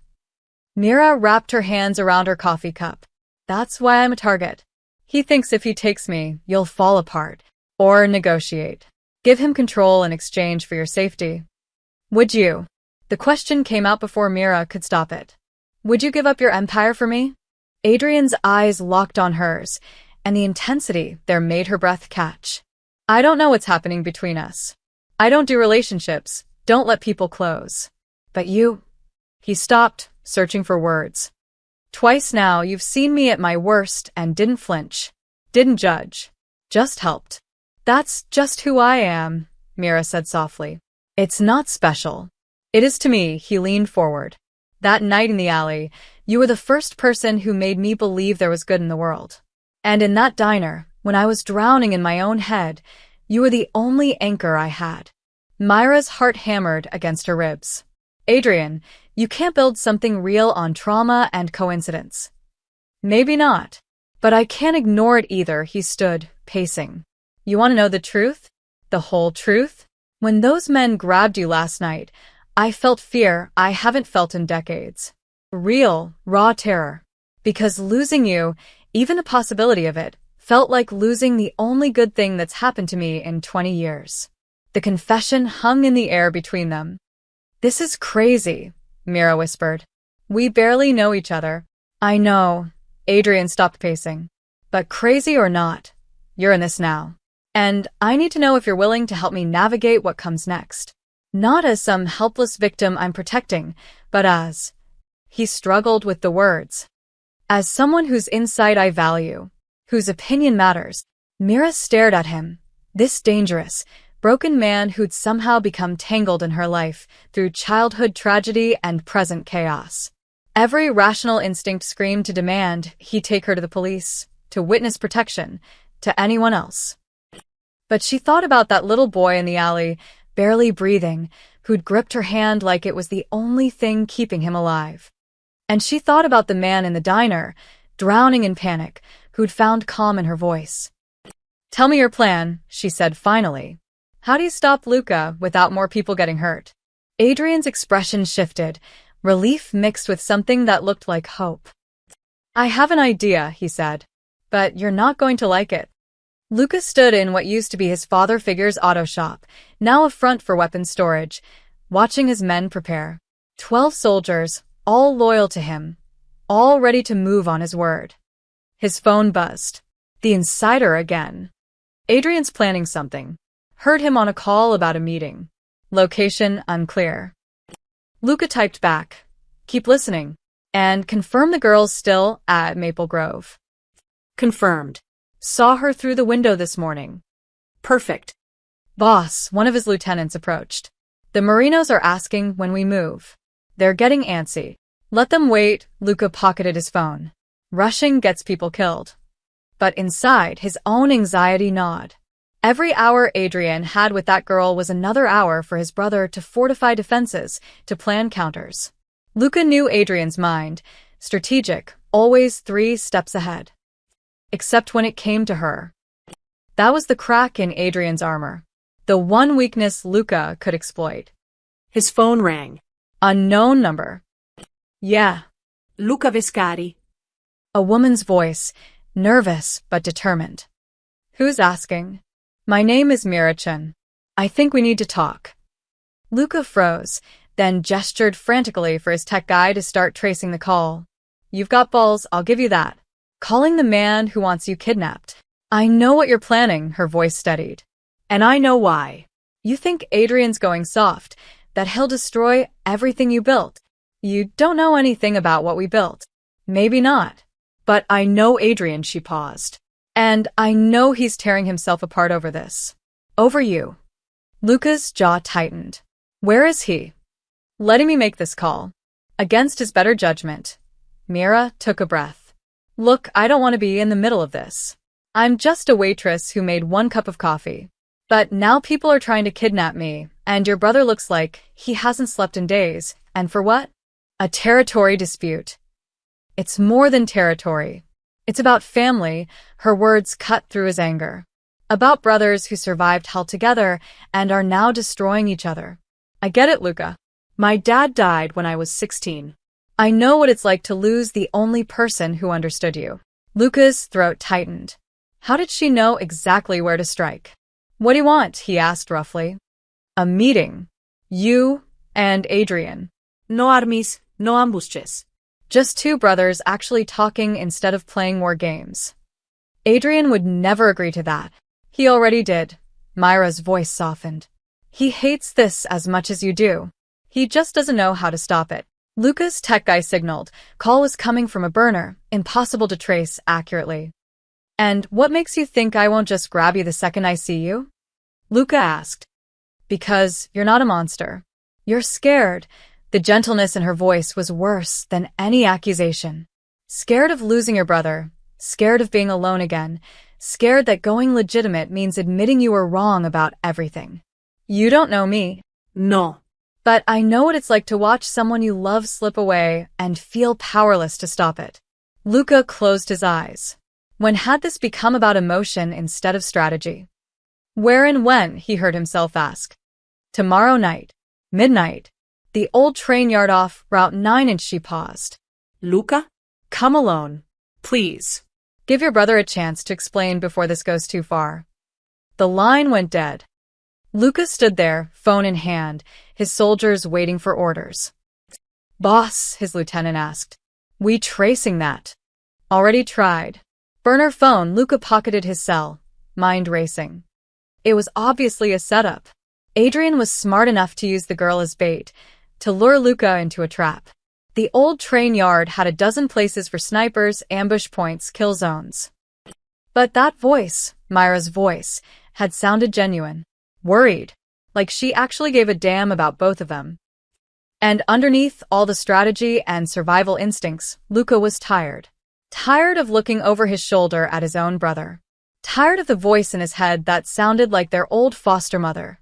Mira wrapped her hands around her coffee cup. That's why I'm a target. He thinks if he takes me, you'll fall apart. Or negotiate. Give him control in exchange for your safety. Would you? The question came out before Mira could stop it. Would you give up your empire for me? Adrian's eyes locked on hers, and the intensity there made her breath catch. I don't know what's happening between us. I don't do relationships, don't let people close. But you... He stopped, searching for words. Twice now you've seen me at my worst and didn't flinch. Didn't judge. Just helped. That's just who I am, Mira said softly. It's not special. It is to me, he leaned forward. That night in the alley, you were the first person who made me believe there was good in the world. And in that diner, when I was drowning in my own head, you were the only anchor I had. Myra's heart hammered against her ribs. Adrian, you can't build something real on trauma and coincidence. Maybe not. But I can't ignore it either, he stood, pacing. You want to know the truth? The whole truth? When those men grabbed you last night, I felt fear I haven't felt in decades. Real, raw terror. Because losing you, even the possibility of it, felt like losing the only good thing that's happened to me in 20 years. The confession hung in the air between them. This is crazy, Mira whispered. We barely know each other. I know. Adrian stopped pacing. But crazy or not, you're in this now. And I need to know if you're willing to help me navigate what comes next. Not as some helpless victim I'm protecting, but as... He struggled with the words. As someone whose insight I value, whose opinion matters. Mira stared at him. This dangerous, broken man who'd somehow become tangled in her life through childhood tragedy and present chaos. Every rational instinct screamed to demand he take her to the police, to witness protection, to anyone else. But she thought about that little boy in the alley, barely breathing, who'd gripped her hand like it was the only thing keeping him alive. And she thought about the man in the diner, drowning in panic, who'd found calm in her voice. Tell me your plan, she said finally. How do you stop Luca without more people getting hurt? Adrian's expression shifted, relief mixed with something that looked like hope. I have an idea, he said, but you're not going to like it. Luca stood in what used to be his father figure's auto shop, now a front for weapons storage, watching his men prepare. 12 soldiers, all loyal to him, all ready to move on his word. His phone buzzed. The insider again. Adrian's planning something. Heard him on a call about a meeting. Location unclear. Luca typed back, keep listening, and confirm the girl's still at Maple Grove. Confirmed. Saw her through the window this morning. Perfect. Boss, one of his lieutenants approached. The Marinos are asking when we move. They're getting antsy. Let them wait, Luca pocketed his phone. Rushing gets people killed. But inside, his own anxiety gnawed. Every hour Adrian had with that girl was another hour for his brother to fortify defenses, to plan counters. Luca knew Adrian's mind, strategic, always 3 steps ahead. Except when it came to her. That was the crack in Adrian's armor. The one weakness Luca could exploit. His phone rang. Unknown number. Yeah. Luca Vescari. A woman's voice, nervous but determined. Who's asking? My name is Mira Chen. I think we need to talk. Luca froze, then gestured frantically for his tech guy to start tracing the call. You've got balls, I'll give you that. Calling the man who wants you kidnapped. I know what you're planning, her voice steadied. And I know why. You think Adrian's going soft, that he'll destroy everything you built. You don't know anything about what we built. Maybe not. But I know Adrian, she paused. And I know he's tearing himself apart over this. Over you. Luca's jaw tightened. Where is he? Letting me make this call. Against his better judgment. Mira took a breath. Look, I don't want to be in the middle of this. I'm just a waitress who made 1 cup of coffee. But now people are trying to kidnap me, and your brother looks like he hasn't slept in days. And for what? A territory dispute. It's more than territory. It's about family, her words cut through his anger. About brothers who survived hell together and are now destroying each other. I get it, Luca. My dad died when I was 16. I know what it's like to lose the only person who understood you. Luca's throat tightened. How did she know exactly where to strike? What do you want? He asked roughly. A meeting. You and Adrian. No armies, no ambushes. Just two brothers actually talking instead of playing more games. Adrian would never agree to that. He already did. Myra's voice softened. He hates this as much as you do. He just doesn't know how to stop it. Luca's tech guy signaled. Call was coming from a burner, impossible to trace accurately. And what makes you think I won't just grab you the second I see you? Luca asked. Because you're not a monster. You're scared. The gentleness in her voice was worse than any accusation. Scared of losing your brother. Scared of being alone again. Scared that going legitimate means admitting you were wrong about everything. You don't know me. No. But I know what it's like to watch someone you love slip away and feel powerless to stop it. Luca closed his eyes. When had this become about emotion instead of strategy? Where and when, he heard himself ask. Tomorrow night. Midnight. The old train yard off Route 9 and she paused. Luca? Come alone. Please. Give your brother a chance to explain before this goes too far. The line went dead. Luca stood there, phone in hand, his soldiers waiting for orders. Boss, his lieutenant asked. We tracing that? Already tried. Burner phone, Luca pocketed his cell, mind racing. It was obviously a setup. Adrian was smart enough to use the girl as bait, to lure Luca into a trap. The old train yard had a dozen places for snipers, ambush points, kill zones. But that voice, Myra's voice, had sounded genuine. Worried. Like she actually gave a damn about both of them. And underneath all the strategy and survival instincts, Luca was tired. Tired of looking over his shoulder at his own brother. Tired of the voice in his head that sounded like their old foster mother.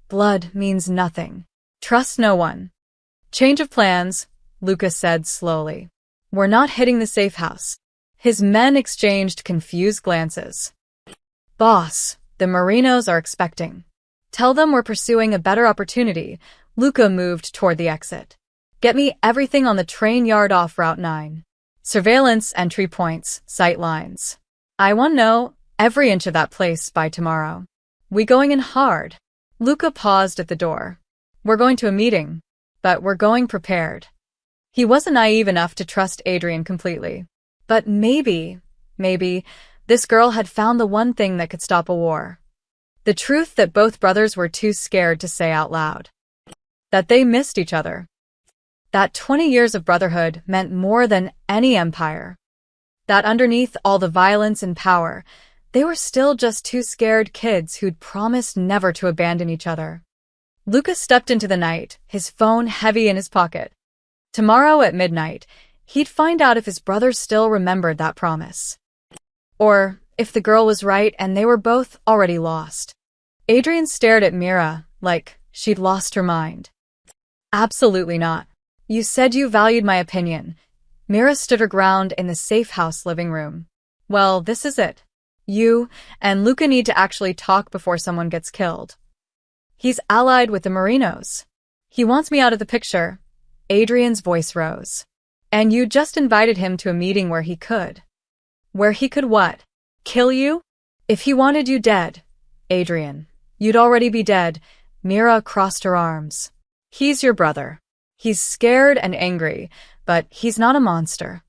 Blood means nothing. Trust no one. Change of plans, Luca said slowly. We're not hitting the safe house. His men exchanged confused glances. Boss, the Marinos are expecting. Tell them we're pursuing a better opportunity. Luca moved toward the exit. Get me everything on the train yard off Route 9. Surveillance, entry points, sight lines. I want to know every inch of that place by tomorrow. We going in hard. Luca paused at the door. We're going to a meeting, but we're going prepared. He wasn't naive enough to trust Adrian completely. But maybe, this girl had found the one thing that could stop a war. The truth that both brothers were too scared to say out loud. That they missed each other. That 20 years of brotherhood meant more than any empire. That underneath all the violence and power, they were still just two scared kids who'd promised never to abandon each other. Lucas stepped into the night, his phone heavy in his pocket. Tomorrow at midnight, he'd find out if his brother still remembered that promise. Or if the girl was right and they were both already lost. Adrian stared at Mira like she'd lost her mind. Absolutely not. You said you valued my opinion. Mira stood her ground in the safe house living room. Well, this is it. You and Luca need to actually talk before someone gets killed. He's allied with the Marinos. He wants me out of the picture. Adrian's voice rose. And you just invited him to a meeting where he could. Where he could what? Kill you? If he wanted you dead. Adrian, you'd already be dead. Mira crossed her arms. He's your brother. He's scared and angry, but he's not a monster.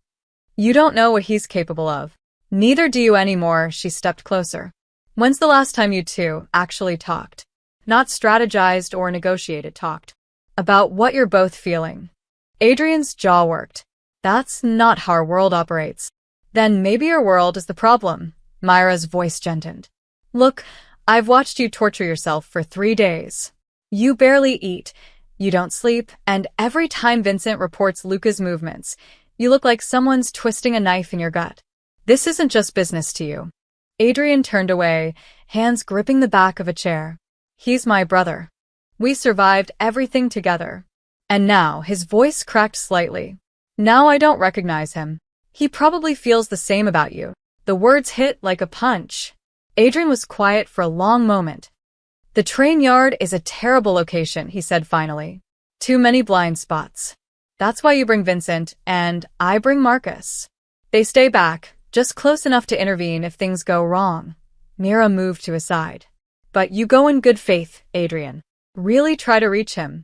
You don't know what he's capable of. Neither do you anymore. She stepped closer. When's the last time you two actually talked? Not strategized or negotiated, talked. About what you're both feeling. Adrian's jaw worked. That's not how our world operates. Then maybe your world is the problem. Myra's voice gentlened. Look, I've watched you torture yourself for 3 days. You barely eat. You don't sleep, and every time Vincent reports Luca's movements, you look like someone's twisting a knife in your gut. This isn't just business to you. Adrian turned away, hands gripping the back of a chair. He's my brother. We survived everything together. And now, his voice cracked slightly. Now I don't recognize him. He probably feels the same about you. The words hit like a punch. Adrian was quiet for a long moment. The train yard is a terrible location, he said finally. Too many blind spots. That's why you bring Vincent, and I bring Marcus. They stay back, just close enough to intervene if things go wrong. Mira moved to his side. But you go in good faith, Adrian. Really try to reach him.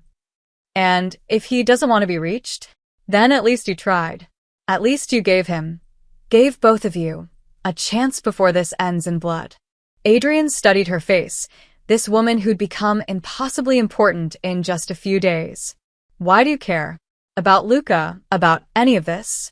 And if he doesn't want to be reached, then at least you tried. At least you gave both of you, a chance before this ends in blood. Adrian studied her face, this woman who'd become impossibly important in just a few days. Why do you care? About Luca, about any of this?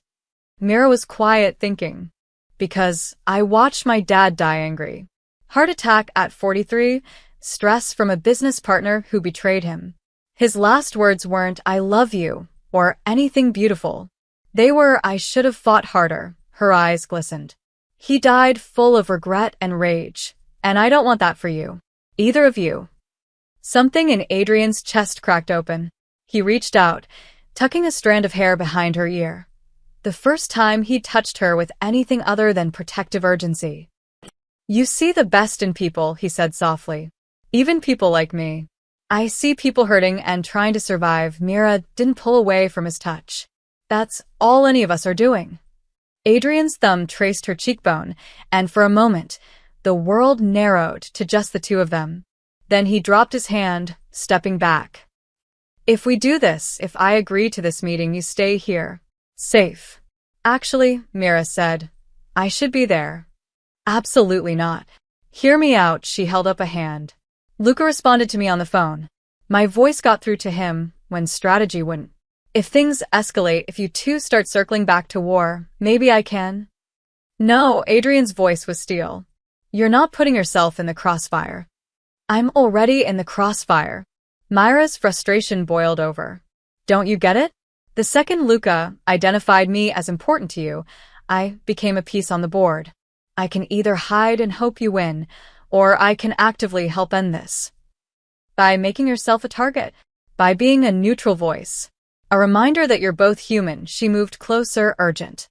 Mira was quiet, thinking. Because I watched my dad die angry. Heart attack at 43, stress from a business partner who betrayed him. His last words weren't, I love you, or anything beautiful. They were, I should have fought harder. Her eyes glistened. He died full of regret and rage, and I don't want that for you. Either of you. Something in Adrian's chest cracked open. He reached out, tucking a strand of hair behind her ear. The first time he touched her with anything other than protective urgency. You see the best in people, he said softly. Even people like me. I see people hurting and trying to survive. Mira didn't pull away from his touch. That's all any of us are doing. Adrian's thumb traced her cheekbone, and for a moment, the world narrowed to just the two of them. Then he dropped his hand, stepping back. If we do this, if I agree to this meeting, you stay here. Safe. Actually, Mira said, I should be there. Absolutely not. Hear me out, she held up a hand. Luca responded to me on the phone. My voice got through to him when strategy wouldn't. If things escalate, if you two start circling back to war, maybe I can. No, Adrian's voice was steel. You're not putting yourself in the crossfire. I'm already in the crossfire. Myra's frustration boiled over. Don't you get it? The second Luca identified me as important to you, I became a piece on the board. I can either hide and hope you win, or I can actively help end this. By making yourself a target. By being a neutral voice. A reminder that you're both human. She moved closer, urgent.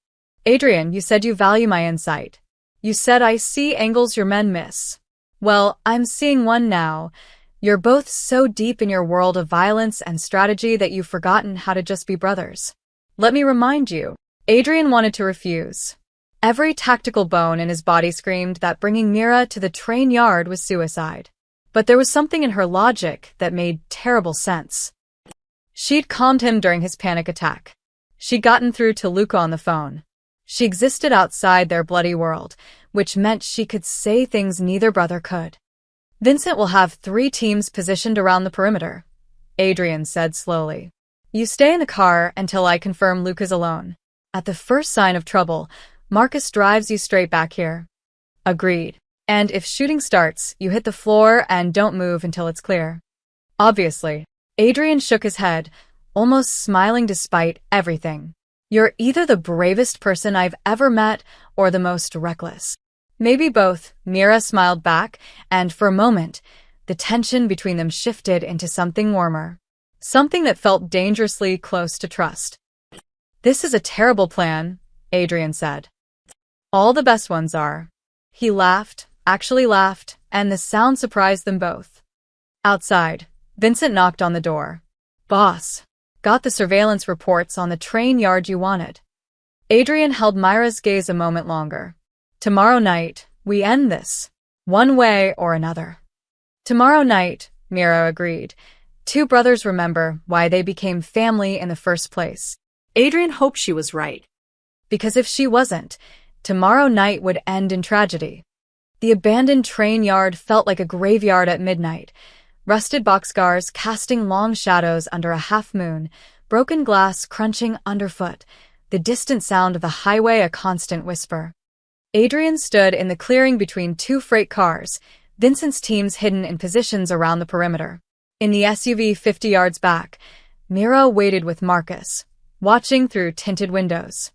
Adrian, you said you value my insight. You said I see angles your men miss. Well, I'm seeing one now. You're both so deep in your world of violence and strategy that you've forgotten how to just be brothers. Let me remind you. Adrian wanted to refuse. Every tactical bone in his body screamed that bringing Mira to the train yard was suicide. But there was something in her logic that made terrible sense. She'd calmed him during his panic attack. She'd gotten through to Luca on the phone. She existed outside their bloody world, which meant she could say things neither brother could. Vincent will have 3 teams positioned around the perimeter, Adrian said slowly. You stay in the car until I confirm Luca's alone. At the first sign of trouble, Marcus drives you straight back here. Agreed. And if shooting starts, you hit the floor and don't move until it's clear. Obviously. Adrian shook his head, almost smiling despite everything. You're either the bravest person I've ever met or the most reckless. Maybe both, Mira smiled back, and for a moment, the tension between them shifted into something warmer. Something that felt dangerously close to trust. This is a terrible plan, Adrian said. All the best ones are. He laughed, actually laughed, and the sound surprised them both. Outside, Vincent knocked on the door. Boss, got the surveillance reports on the train yard you wanted. Adrian held Myra's gaze a moment longer. Tomorrow night, we end this. One way or another. Tomorrow night, Mira agreed. 2 brothers remember why they became family in the first place. Adrian hoped she was right. Because if she wasn't, tomorrow night would end in tragedy. The abandoned train yard felt like a graveyard at midnight. Rusted boxcars casting long shadows under a half-moon, broken glass crunching underfoot, the distant sound of the highway a constant whisper. Adrian stood in the clearing between 2 freight cars, Vincent's teams hidden in positions around the perimeter. In the SUV 50 yards back, Mira waited with Marcus, watching through tinted windows.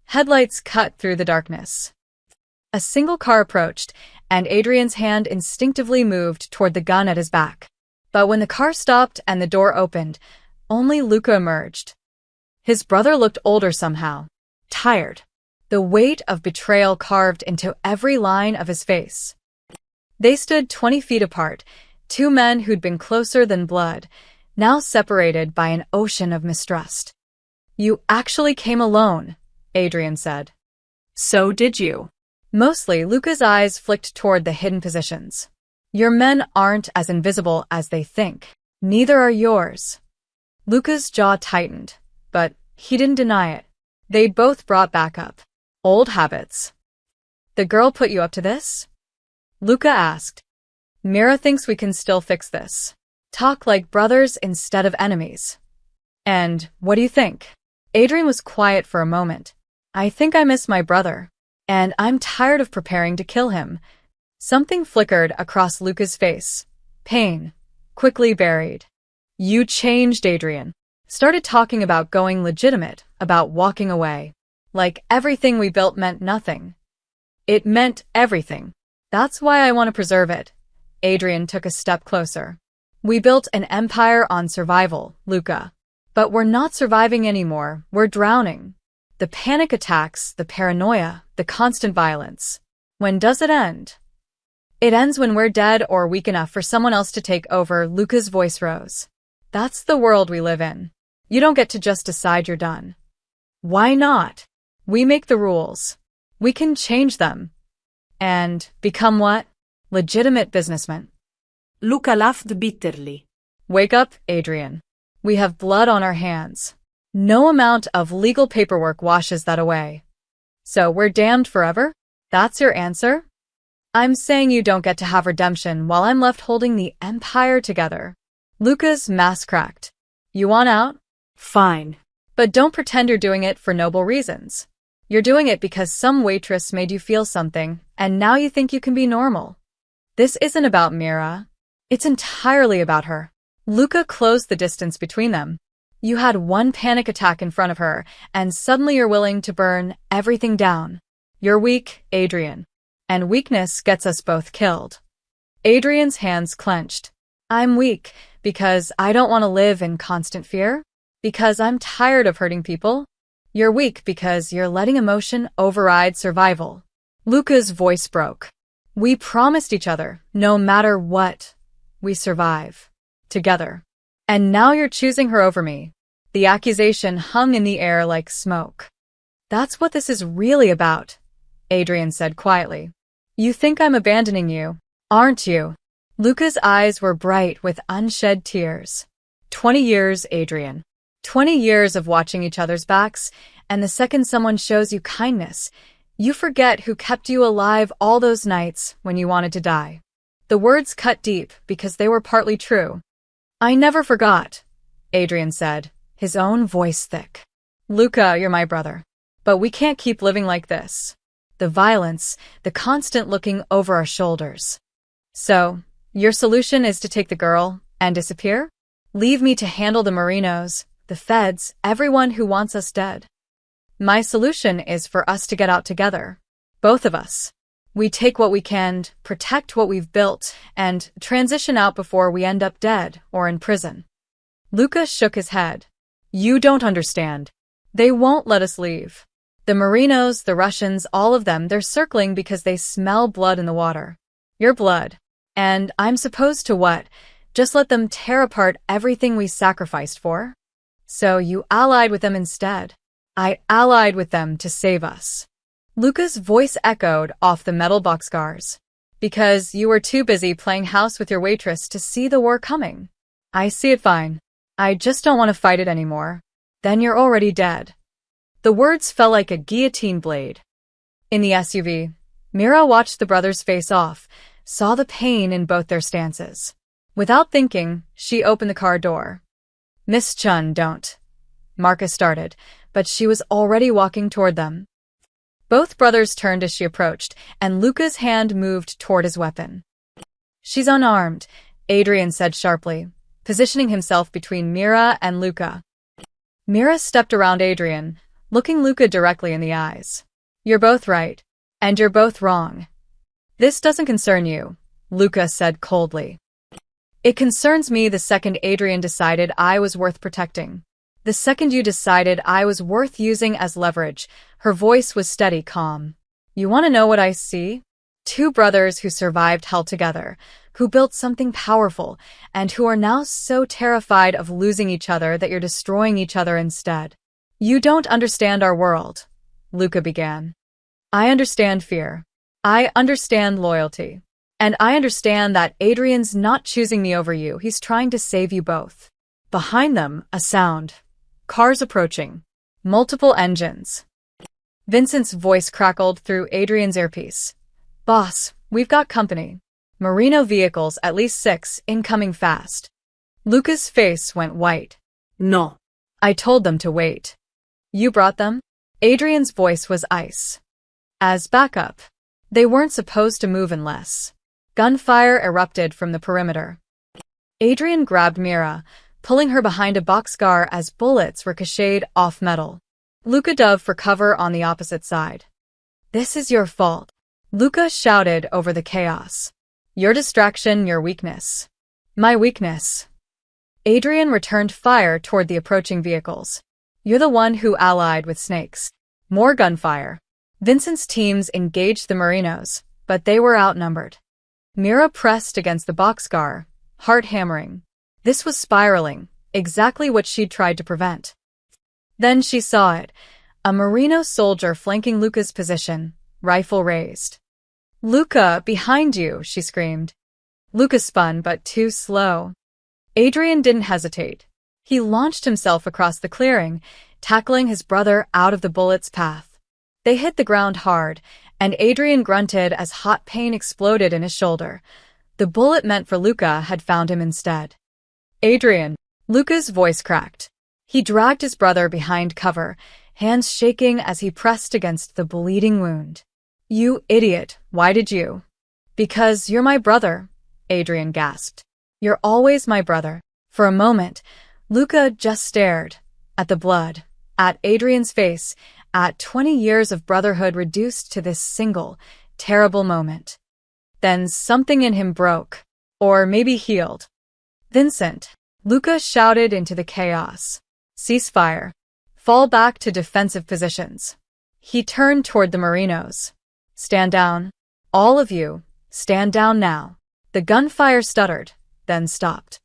Headlights cut through the darkness. A single car approached, and Adrian's hand instinctively moved toward the gun at his back. But when the car stopped and the door opened, only Luca emerged. His brother looked older somehow, tired. The weight of betrayal carved into every line of his face. They stood 20 feet apart, two men who'd been closer than blood, now separated by an ocean of mistrust. You actually came alone, Adrian said. So did you. Mostly, Luca's eyes flicked toward the hidden positions. Your men aren't as invisible as they think. Neither are yours. Luca's jaw tightened, but he didn't deny it. They'd both brought back up. Old habits. The girl put you up to this? Luca asked. Mira thinks we can still fix this. Talk like brothers instead of enemies. And what do you think? Adrian was quiet for a moment. I think I miss my brother. And I'm tired of preparing to kill him. Something flickered across Luca's face. Pain. Quickly buried. You changed, Adrian. Started talking about going legitimate, about walking away. Like everything we built meant nothing. It meant everything. That's why I want to preserve it. Adrian took a step closer. We built an empire on survival, Luca. But we're not surviving anymore, we're drowning. The panic attacks, the paranoia, the constant violence. When does it end? It ends when we're dead or weak enough for someone else to take over, Luca's voice rose. That's the world we live in. You don't get to just decide you're done. Why not? We make the rules. We can change them. And become what? Legitimate businessmen. Luca laughed bitterly. Wake up, Adrian. We have blood on our hands. No amount of legal paperwork washes that away. So we're damned forever? That's your answer? I'm saying you don't get to have redemption while I'm left holding the empire together. Luca's mask cracked. You want out? Fine. But don't pretend you're doing it for noble reasons. You're doing it because some waitress made you feel something, and now you think you can be normal. This isn't about Mira. It's entirely about her. Luca closed the distance between them. You had one panic attack in front of her, and suddenly you're willing to burn everything down. You're weak, Adrian. And weakness gets us both killed. Adrian's hands clenched. I'm weak because I don't want to live in constant fear. Because I'm tired of hurting people. You're weak because you're letting emotion override survival. Luca's voice broke. We promised each other, no matter what, we survive. Together. And now you're choosing her over me. The accusation hung in the air like smoke. That's what this is really about, Adrian said quietly. You think I'm abandoning you, aren't you? Luca's eyes were bright with unshed tears. 20 years, Adrian. 20 years of watching each other's backs, and the second someone shows you kindness, you forget who kept you alive all those nights when you wanted to die. The words cut deep because they were partly true. I never forgot, Adrian said, his own voice thick. Luca, you're my brother. But we can't keep living like this. The violence, the constant looking over our shoulders. So, your solution is to take the girl and disappear? Leave me to handle the Marinos, the feds, everyone who wants us dead. My solution is for us to get out together. Both of us. We take what we can, protect what we've built, and transition out before we end up dead or in prison. Luca shook his head. You don't understand. They won't let us leave. The Marinos, the Russians, all of them, they're circling because they smell blood in the water. Your blood. And I'm supposed to what? Just let them tear apart everything we sacrificed for? So you allied with them instead. I allied with them to save us. Luca's voice echoed off the metal boxcars. Because you were too busy playing house with your waitress to see the war coming. I see it fine. I just don't want to fight it anymore. Then you're already dead. The words fell like a guillotine blade. In the SUV, Mira watched the brothers face off, saw the pain in both their stances. Without thinking, she opened the car door. Miss Chun, don't. Marcus started, but she was already walking toward them. Both brothers turned as she approached, and Luca's hand moved toward his weapon. She's unarmed, Adrian said sharply, positioning himself between Mira and Luca. Mira stepped around Adrian, looking Luca directly in the eyes. You're both right, and you're both wrong. This doesn't concern you, Luca said coldly. It concerns me the second Adrian decided I was worth protecting. The second you decided I was worth using as leverage. Her voice was steady, calm. You want to know what I see? Two brothers who survived hell together, who built something powerful, and who are now so terrified of losing each other that you're destroying each other instead. You don't understand our world, Luca began. I understand fear. I understand loyalty. And I understand that Adrian's not choosing me over you, he's trying to save you both. Behind them, a sound. Cars approaching. Multiple engines. Vincent's voice crackled through Adrian's earpiece. Boss, we've got company. Merino vehicles, at least 6, incoming fast. Luca's face went white. No. I told them to wait. You brought them? Adrian's voice was ice. As backup. They weren't supposed to move unless. Gunfire erupted from the perimeter. Adrian grabbed Mira, pulling her behind a boxcar as bullets ricocheted off metal. Luca dove for cover on the opposite side. This is your fault. Luca shouted over the chaos. Your distraction, your weakness. My weakness. Adrian returned fire toward the approaching vehicles. You're the one who allied with snakes. More gunfire. Vincent's teams engaged the Merinos, but they were outnumbered. Mira pressed against the boxcar, heart hammering. This was spiraling, exactly what she'd tried to prevent. Then she saw it, a Merino soldier flanking Luca's position, rifle raised. Luca, behind you, she screamed. Luca spun, but too slow. Adrian didn't hesitate. He launched himself across the clearing, tackling his brother out of the bullet's path. They hit the ground hard, and Adrian grunted as hot pain exploded in his shoulder. The bullet meant for Luca had found him instead. Adrian. Luca's voice cracked. He dragged his brother behind cover, hands shaking as he pressed against the bleeding wound. You idiot, why did you? Because you're my brother, Adrian gasped. You're always my brother. For a moment, Luca just stared at the blood, at Adrian's face, at 20 years of brotherhood reduced to this single, terrible moment. Then something in him broke, or maybe healed. Vincent, Luca shouted into the chaos. Ceasefire. Fall back to defensive positions. He turned toward the Merinos. Stand down. All of you, stand down now. The gunfire stuttered, then stopped.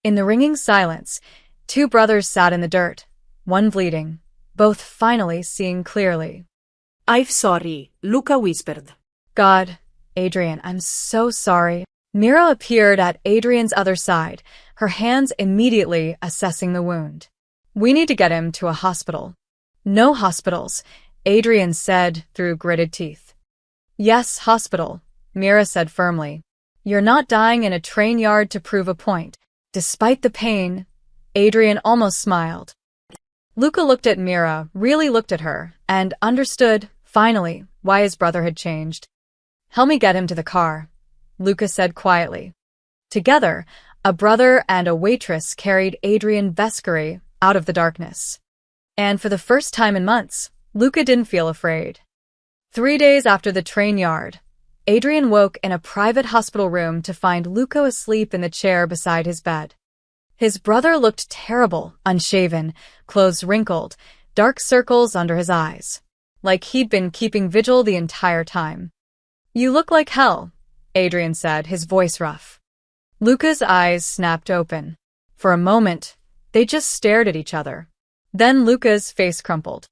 In the ringing silence, two brothers sat in the dirt, one bleeding, both finally seeing clearly. I'm sorry, Luca whispered. God, Adrian, I'm so sorry. Mira appeared at Adrian's other side, her hands immediately assessing the wound. We need to get him to a hospital. No hospitals, Adrian said through gritted teeth. Yes, hospital, Mira said firmly. You're not dying in a train yard to prove a point. Despite the pain, Adrian almost smiled. Luca looked at Mira, really looked at her, and understood, finally, why his brother had changed. Help me get him to the car, Luca said quietly. Together, a brother and a waitress carried Adrian Vescari out of the darkness. And for the first time in months, Luca didn't feel afraid. 3 days after the train yard, Adrian woke in a private hospital room to find Luca asleep in the chair beside his bed. His brother looked terrible, unshaven, clothes wrinkled, dark circles under his eyes. Like he'd been keeping vigil the entire time. You look like hell, Adrian said, his voice rough. Luca's eyes snapped open. For a moment, they just stared at each other. Then Luca's face crumpled.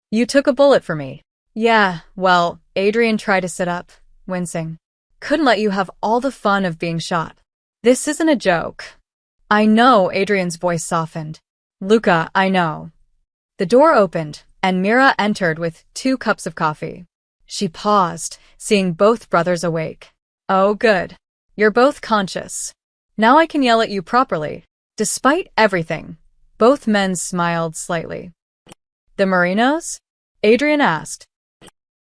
You took a bullet for me. Yeah, well, Adrian tried to sit up, wincing. Couldn't let you have all the fun of being shot. This isn't a joke. I know, Adrian's voice softened. Luca, I know. The door opened, and Mira entered with 2 cups of coffee. She paused, seeing both brothers awake. Oh, good. You're both conscious. Now I can yell at you properly. Despite everything, both men smiled slightly. The Merinos? Adrian asked.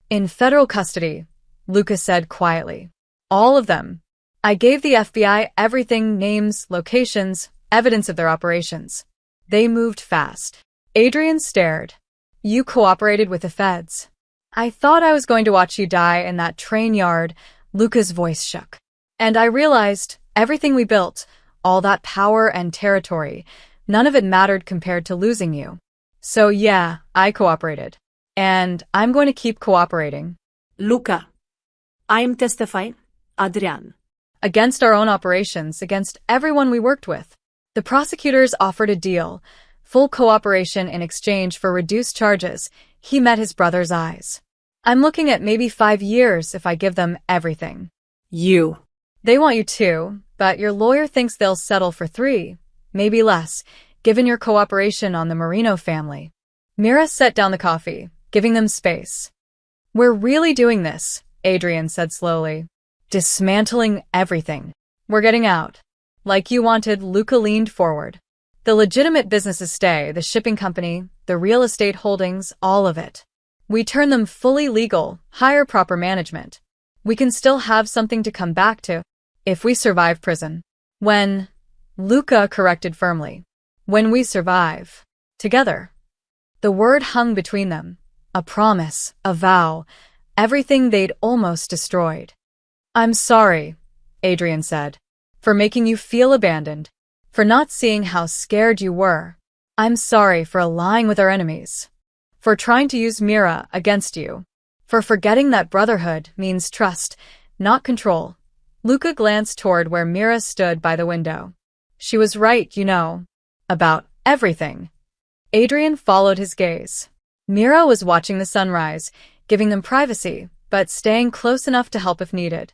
In federal custody, Luca said quietly. All of them. I gave the FBI everything, names, locations, evidence of their operations. They moved fast. Adrian stared. You cooperated with the feds. I thought I was going to watch you die in that train yard, Luca's voice shook. And I realized everything we built, all that power and territory, none of it mattered compared to losing you. So yeah, I cooperated. And I'm going to keep cooperating. Luca, I'm testifying, Adrian. Against our own operations, against everyone we worked with. The prosecutors offered a deal, full cooperation in exchange for reduced charges. He met his brother's eyes. I'm looking at maybe 5 years if I give them everything. You. They want you too, but your lawyer thinks they'll settle for 3, maybe less, given your cooperation on the Marino family. Mira set down the coffee, giving them space. We're really doing this, Adrian said slowly. Dismantling everything. We're getting out. Like you wanted, Luca leaned forward. The legitimate businesses stay, the shipping company, the real estate holdings, all of it. We turn them fully legal, hire proper management. We can still have something to come back to if we survive prison. When, Luca corrected firmly, when we survive. Together. The word hung between them. A promise, a vow, everything they'd almost destroyed. I'm sorry, Adrian said, for making you feel abandoned, for not seeing how scared you were. I'm sorry for allying with our enemies, for trying to use Mira against you, for forgetting that brotherhood means trust, not control. Luca glanced toward where Mira stood by the window. She was right, you know, about everything. Adrian followed his gaze. Mira was watching the sunrise, giving them privacy, but staying close enough to help if needed.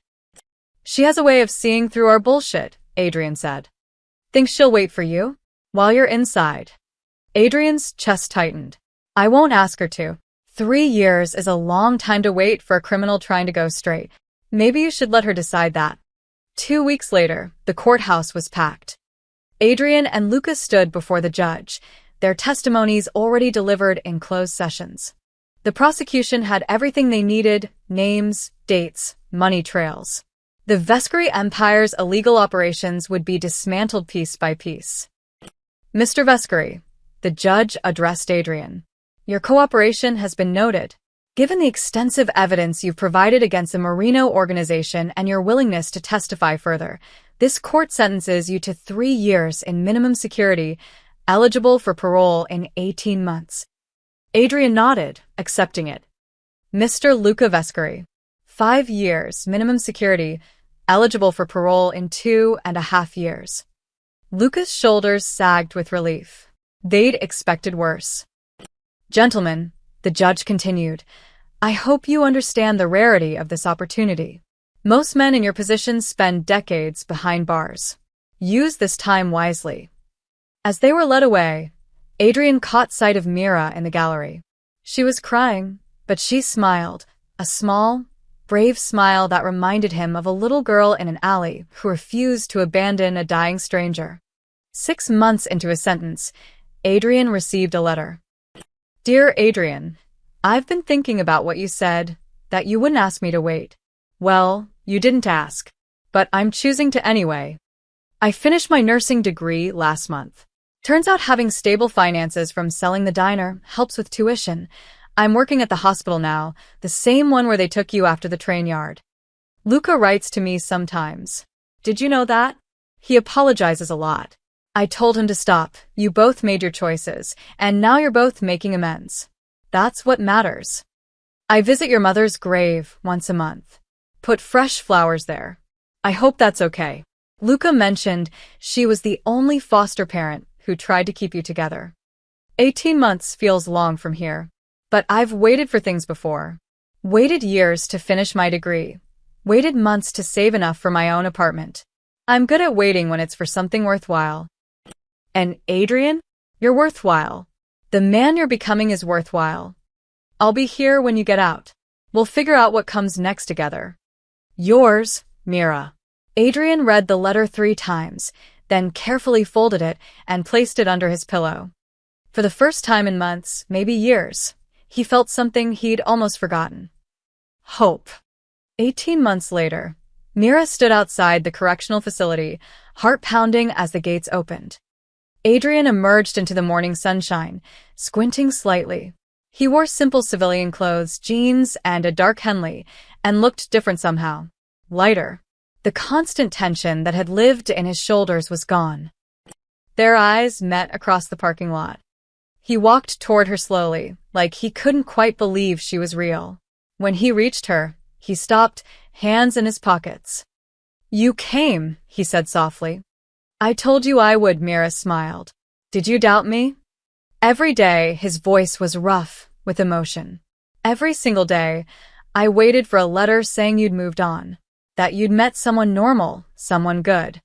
She has a way of seeing through our bullshit, Adrian said. Think she'll wait for you? While you're inside. Adrian's chest tightened. I won't ask her to. 3 years is a long time to wait for a criminal trying to go straight. Maybe you should let her decide that. 2 weeks later, the courthouse was packed. Adrian and Luca stood before the judge, their testimonies already delivered in closed sessions. The prosecution had everything they needed: names, dates, money trails. The Vescari Empire's illegal operations would be dismantled piece by piece. Mr. Vescari, the judge addressed Adrian. Your cooperation has been noted. Given the extensive evidence you've provided against the Marino organization and your willingness to testify further, this court sentences you to 3 years in minimum security, eligible for parole in 18 months. Adrian nodded, accepting it. Mr. Luca Vescari, 5 years minimum security, eligible for parole in 2.5 years. Luca's shoulders sagged with relief. They'd expected worse. Gentlemen, the judge continued, I hope you understand the rarity of this opportunity. Most men in your position spend decades behind bars. Use this time wisely. As they were led away, Adrian caught sight of Mira in the gallery. She was crying, but she smiled, a small, brave smile that reminded him of a little girl in an alley who refused to abandon a dying stranger. 6 months into his sentence, Adrian received a letter. Dear Adrian, I've been thinking about what you said, that you wouldn't ask me to wait. Well, you didn't ask, but I'm choosing to anyway. I finished my nursing degree last month. Turns out having stable finances from selling the diner helps with tuition. I'm working at the hospital now, the same one where they took you after the train yard. Luca writes to me sometimes. Did you know that? He apologizes a lot. I told him to stop. You both made your choices, and now you're both making amends. That's what matters. I visit your mother's grave once a month. Put fresh flowers there. I hope that's okay. Luca mentioned she was the only foster parent who tried to keep you together. 18 months feels long from here. But I've waited for things before. Waited years to finish my degree. Waited months to save enough for my own apartment. I'm good at waiting when it's for something worthwhile. And Adrian, you're worthwhile. The man you're becoming is worthwhile. I'll be here when you get out. We'll figure out what comes next together. Yours, Mira. Adrian read the letter 3 times, then carefully folded it and placed it under his pillow. For the first time in months, maybe years, he felt something he'd almost forgotten. Hope. 18 months later, Mira stood outside the correctional facility, heart pounding as the gates opened. Adrian emerged into the morning sunshine, squinting slightly. He wore simple civilian clothes, jeans, and a dark Henley, and looked different somehow. Lighter. The constant tension that had lived in his shoulders was gone. Their eyes met across the parking lot. He walked toward her slowly, like he couldn't quite believe she was real. When he reached her, He stopped, hands in his pockets. You came, he said softly. I told you I would, Mira smiled. Did you doubt me? Every day, his voice was rough with emotion. Every single day, I waited for a letter saying you'd moved on, that you'd met someone normal, someone good.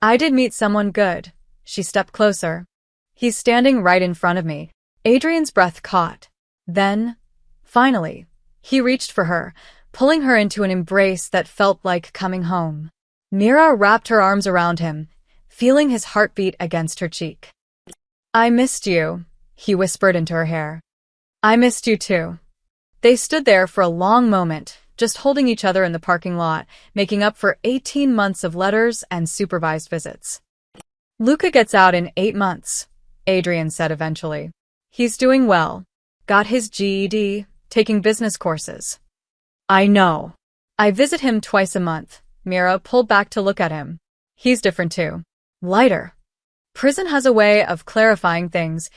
I did meet someone good. She stepped closer. He's standing right in front of me. Adrian's breath caught. Then, finally, he reached for her, pulling her into an embrace that felt like coming home. Mira wrapped her arms around him, feeling his heartbeat against her cheek. I missed you, he whispered into her hair. I missed you too. They stood there for a long moment, just holding each other in the parking lot, making up for 18 months of letters and supervised visits. Luca gets out in 8 months, Adrian said eventually. He's doing well. Got his GED, taking business courses. I know. I visit him twice a month. Mira pulled back to look at him. He's different too. Lighter. Prison has a way of clarifying things.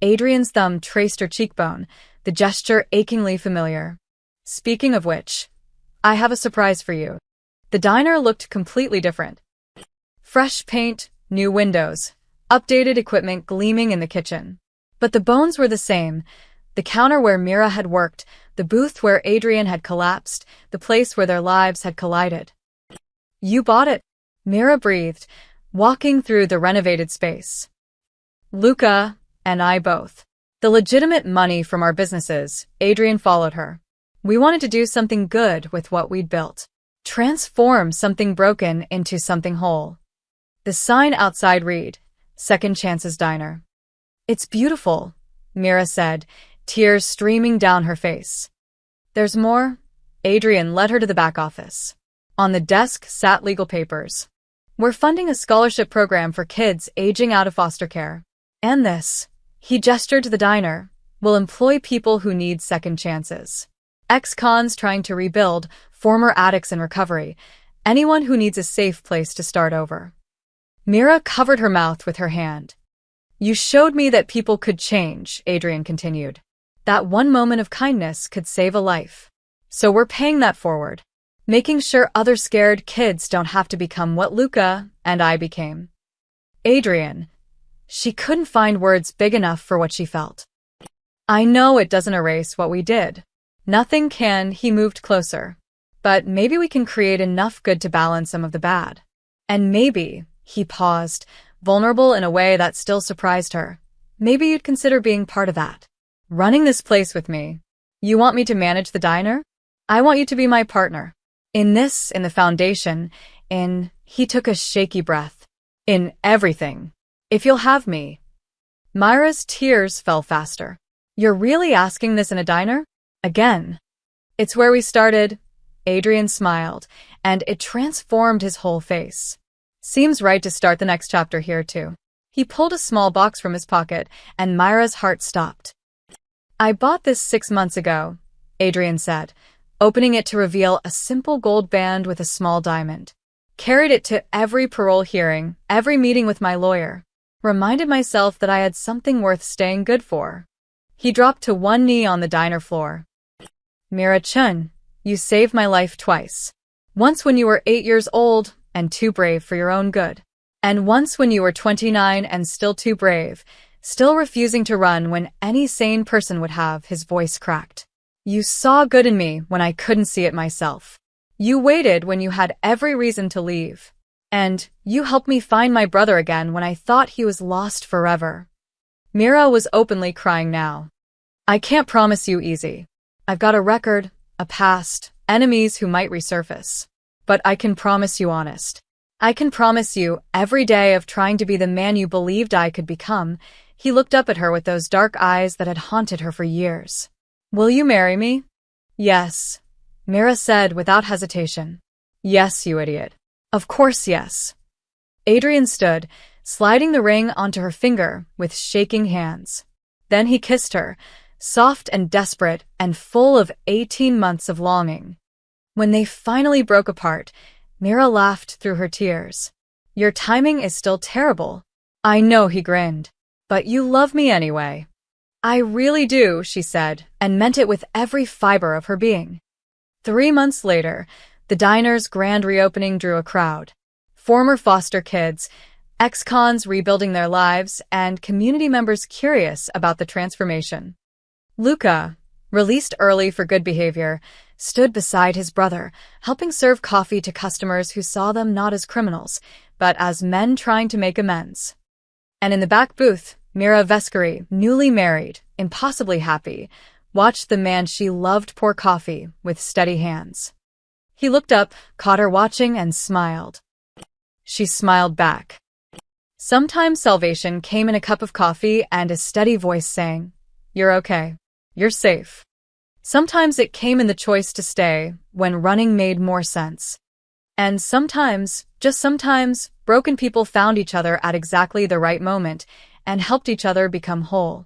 Adrian's thumb traced her cheekbone, the gesture achingly familiar. Speaking of which, I have a surprise for you. The diner looked completely different. Fresh paint, new windows, updated equipment gleaming in the kitchen. But the bones were the same. The counter where Mira had worked, the booth where Adrian had collapsed, the place where their lives had collided. You bought it, Mira breathed, walking through the renovated space. Luca and I both. The legitimate money from our businesses, Adrian followed her. We wanted to do something good with what we'd built. Transform something broken into something whole. The sign outside read, Second Chances Diner. It's beautiful, Mira said, tears streaming down her face. There's more? Adrian led her to the back office. On the desk sat legal papers. We're funding a scholarship program for kids aging out of foster care. And this, he gestured to the diner, will employ people who need second chances. Ex-cons trying to rebuild, former addicts in recovery, anyone who needs a safe place to start over. Mira covered her mouth with her hand. You showed me that people could change, Adrian continued. That one moment of kindness could save a life. So we're paying that forward. Making sure other scared kids don't have to become what Luca and I became. Adrian. She couldn't find words big enough for what she felt. I know it doesn't erase what we did. Nothing can, he moved closer. But maybe we can create enough good to balance some of the bad. And maybe, he paused, vulnerable in a way that still surprised her. Maybe you'd consider being part of that. Running this place with me. You want me to manage the diner? I want you to be my partner. In the foundation, he took a shaky breath. In everything. If you'll have me. Myra's tears fell faster. You're really asking this in a diner? Again. It's where we started. Adrian smiled, and it transformed his whole face. Seems right to start the next chapter here too. He pulled a small box from his pocket, and Myra's heart stopped. I bought this 6 months ago, Adrian said, opening it to reveal a simple gold band with a small diamond. Carried it to every parole hearing, every meeting with my lawyer. Reminded myself that I had something worth staying good for. He dropped to one knee on the diner floor. Mira-chun, you saved my life twice. Once when you were 8 years old and too brave for your own good. And once when you were 29 and still too brave, still refusing to run when any sane person would have. His voice cracked. You saw good in me when I couldn't see it myself. You waited when you had every reason to leave. And you helped me find my brother again when I thought he was lost forever. Mira was openly crying now. I can't promise you easy. I've got a record, a past, enemies who might resurface. But I can promise you honest. I can promise you every day of trying to be the man you believed I could become. He looked up at her with those dark eyes that had haunted her for years. Will you marry me? Yes, Mira said without hesitation. Yes, you idiot. Of course yes. Adrian stood, sliding the ring onto her finger with shaking hands. Then he kissed her, soft and desperate and full of 18 months of longing. When they finally broke apart, Mira laughed through her tears. Your timing is still terrible. I know, he grinned. But you love me anyway. I really do, she said, and meant it with every fiber of her being. 3 months later, the diner's grand reopening drew a crowd. Former foster kids, ex-cons rebuilding their lives, and community members curious about the transformation. Luca, released early for good behavior, stood beside his brother, helping serve coffee to customers who saw them not as criminals, but as men trying to make amends. And in the back booth, Mira Vescari, newly married, impossibly happy, watched the man she loved pour coffee with steady hands. He looked up, caught her watching, and smiled. She smiled back. Sometimes salvation came in a cup of coffee and a steady voice saying, "You're okay. You're safe." Sometimes it came in the choice to stay when running made more sense. And sometimes, just sometimes, broken people found each other at exactly the right moment and helped each other become whole.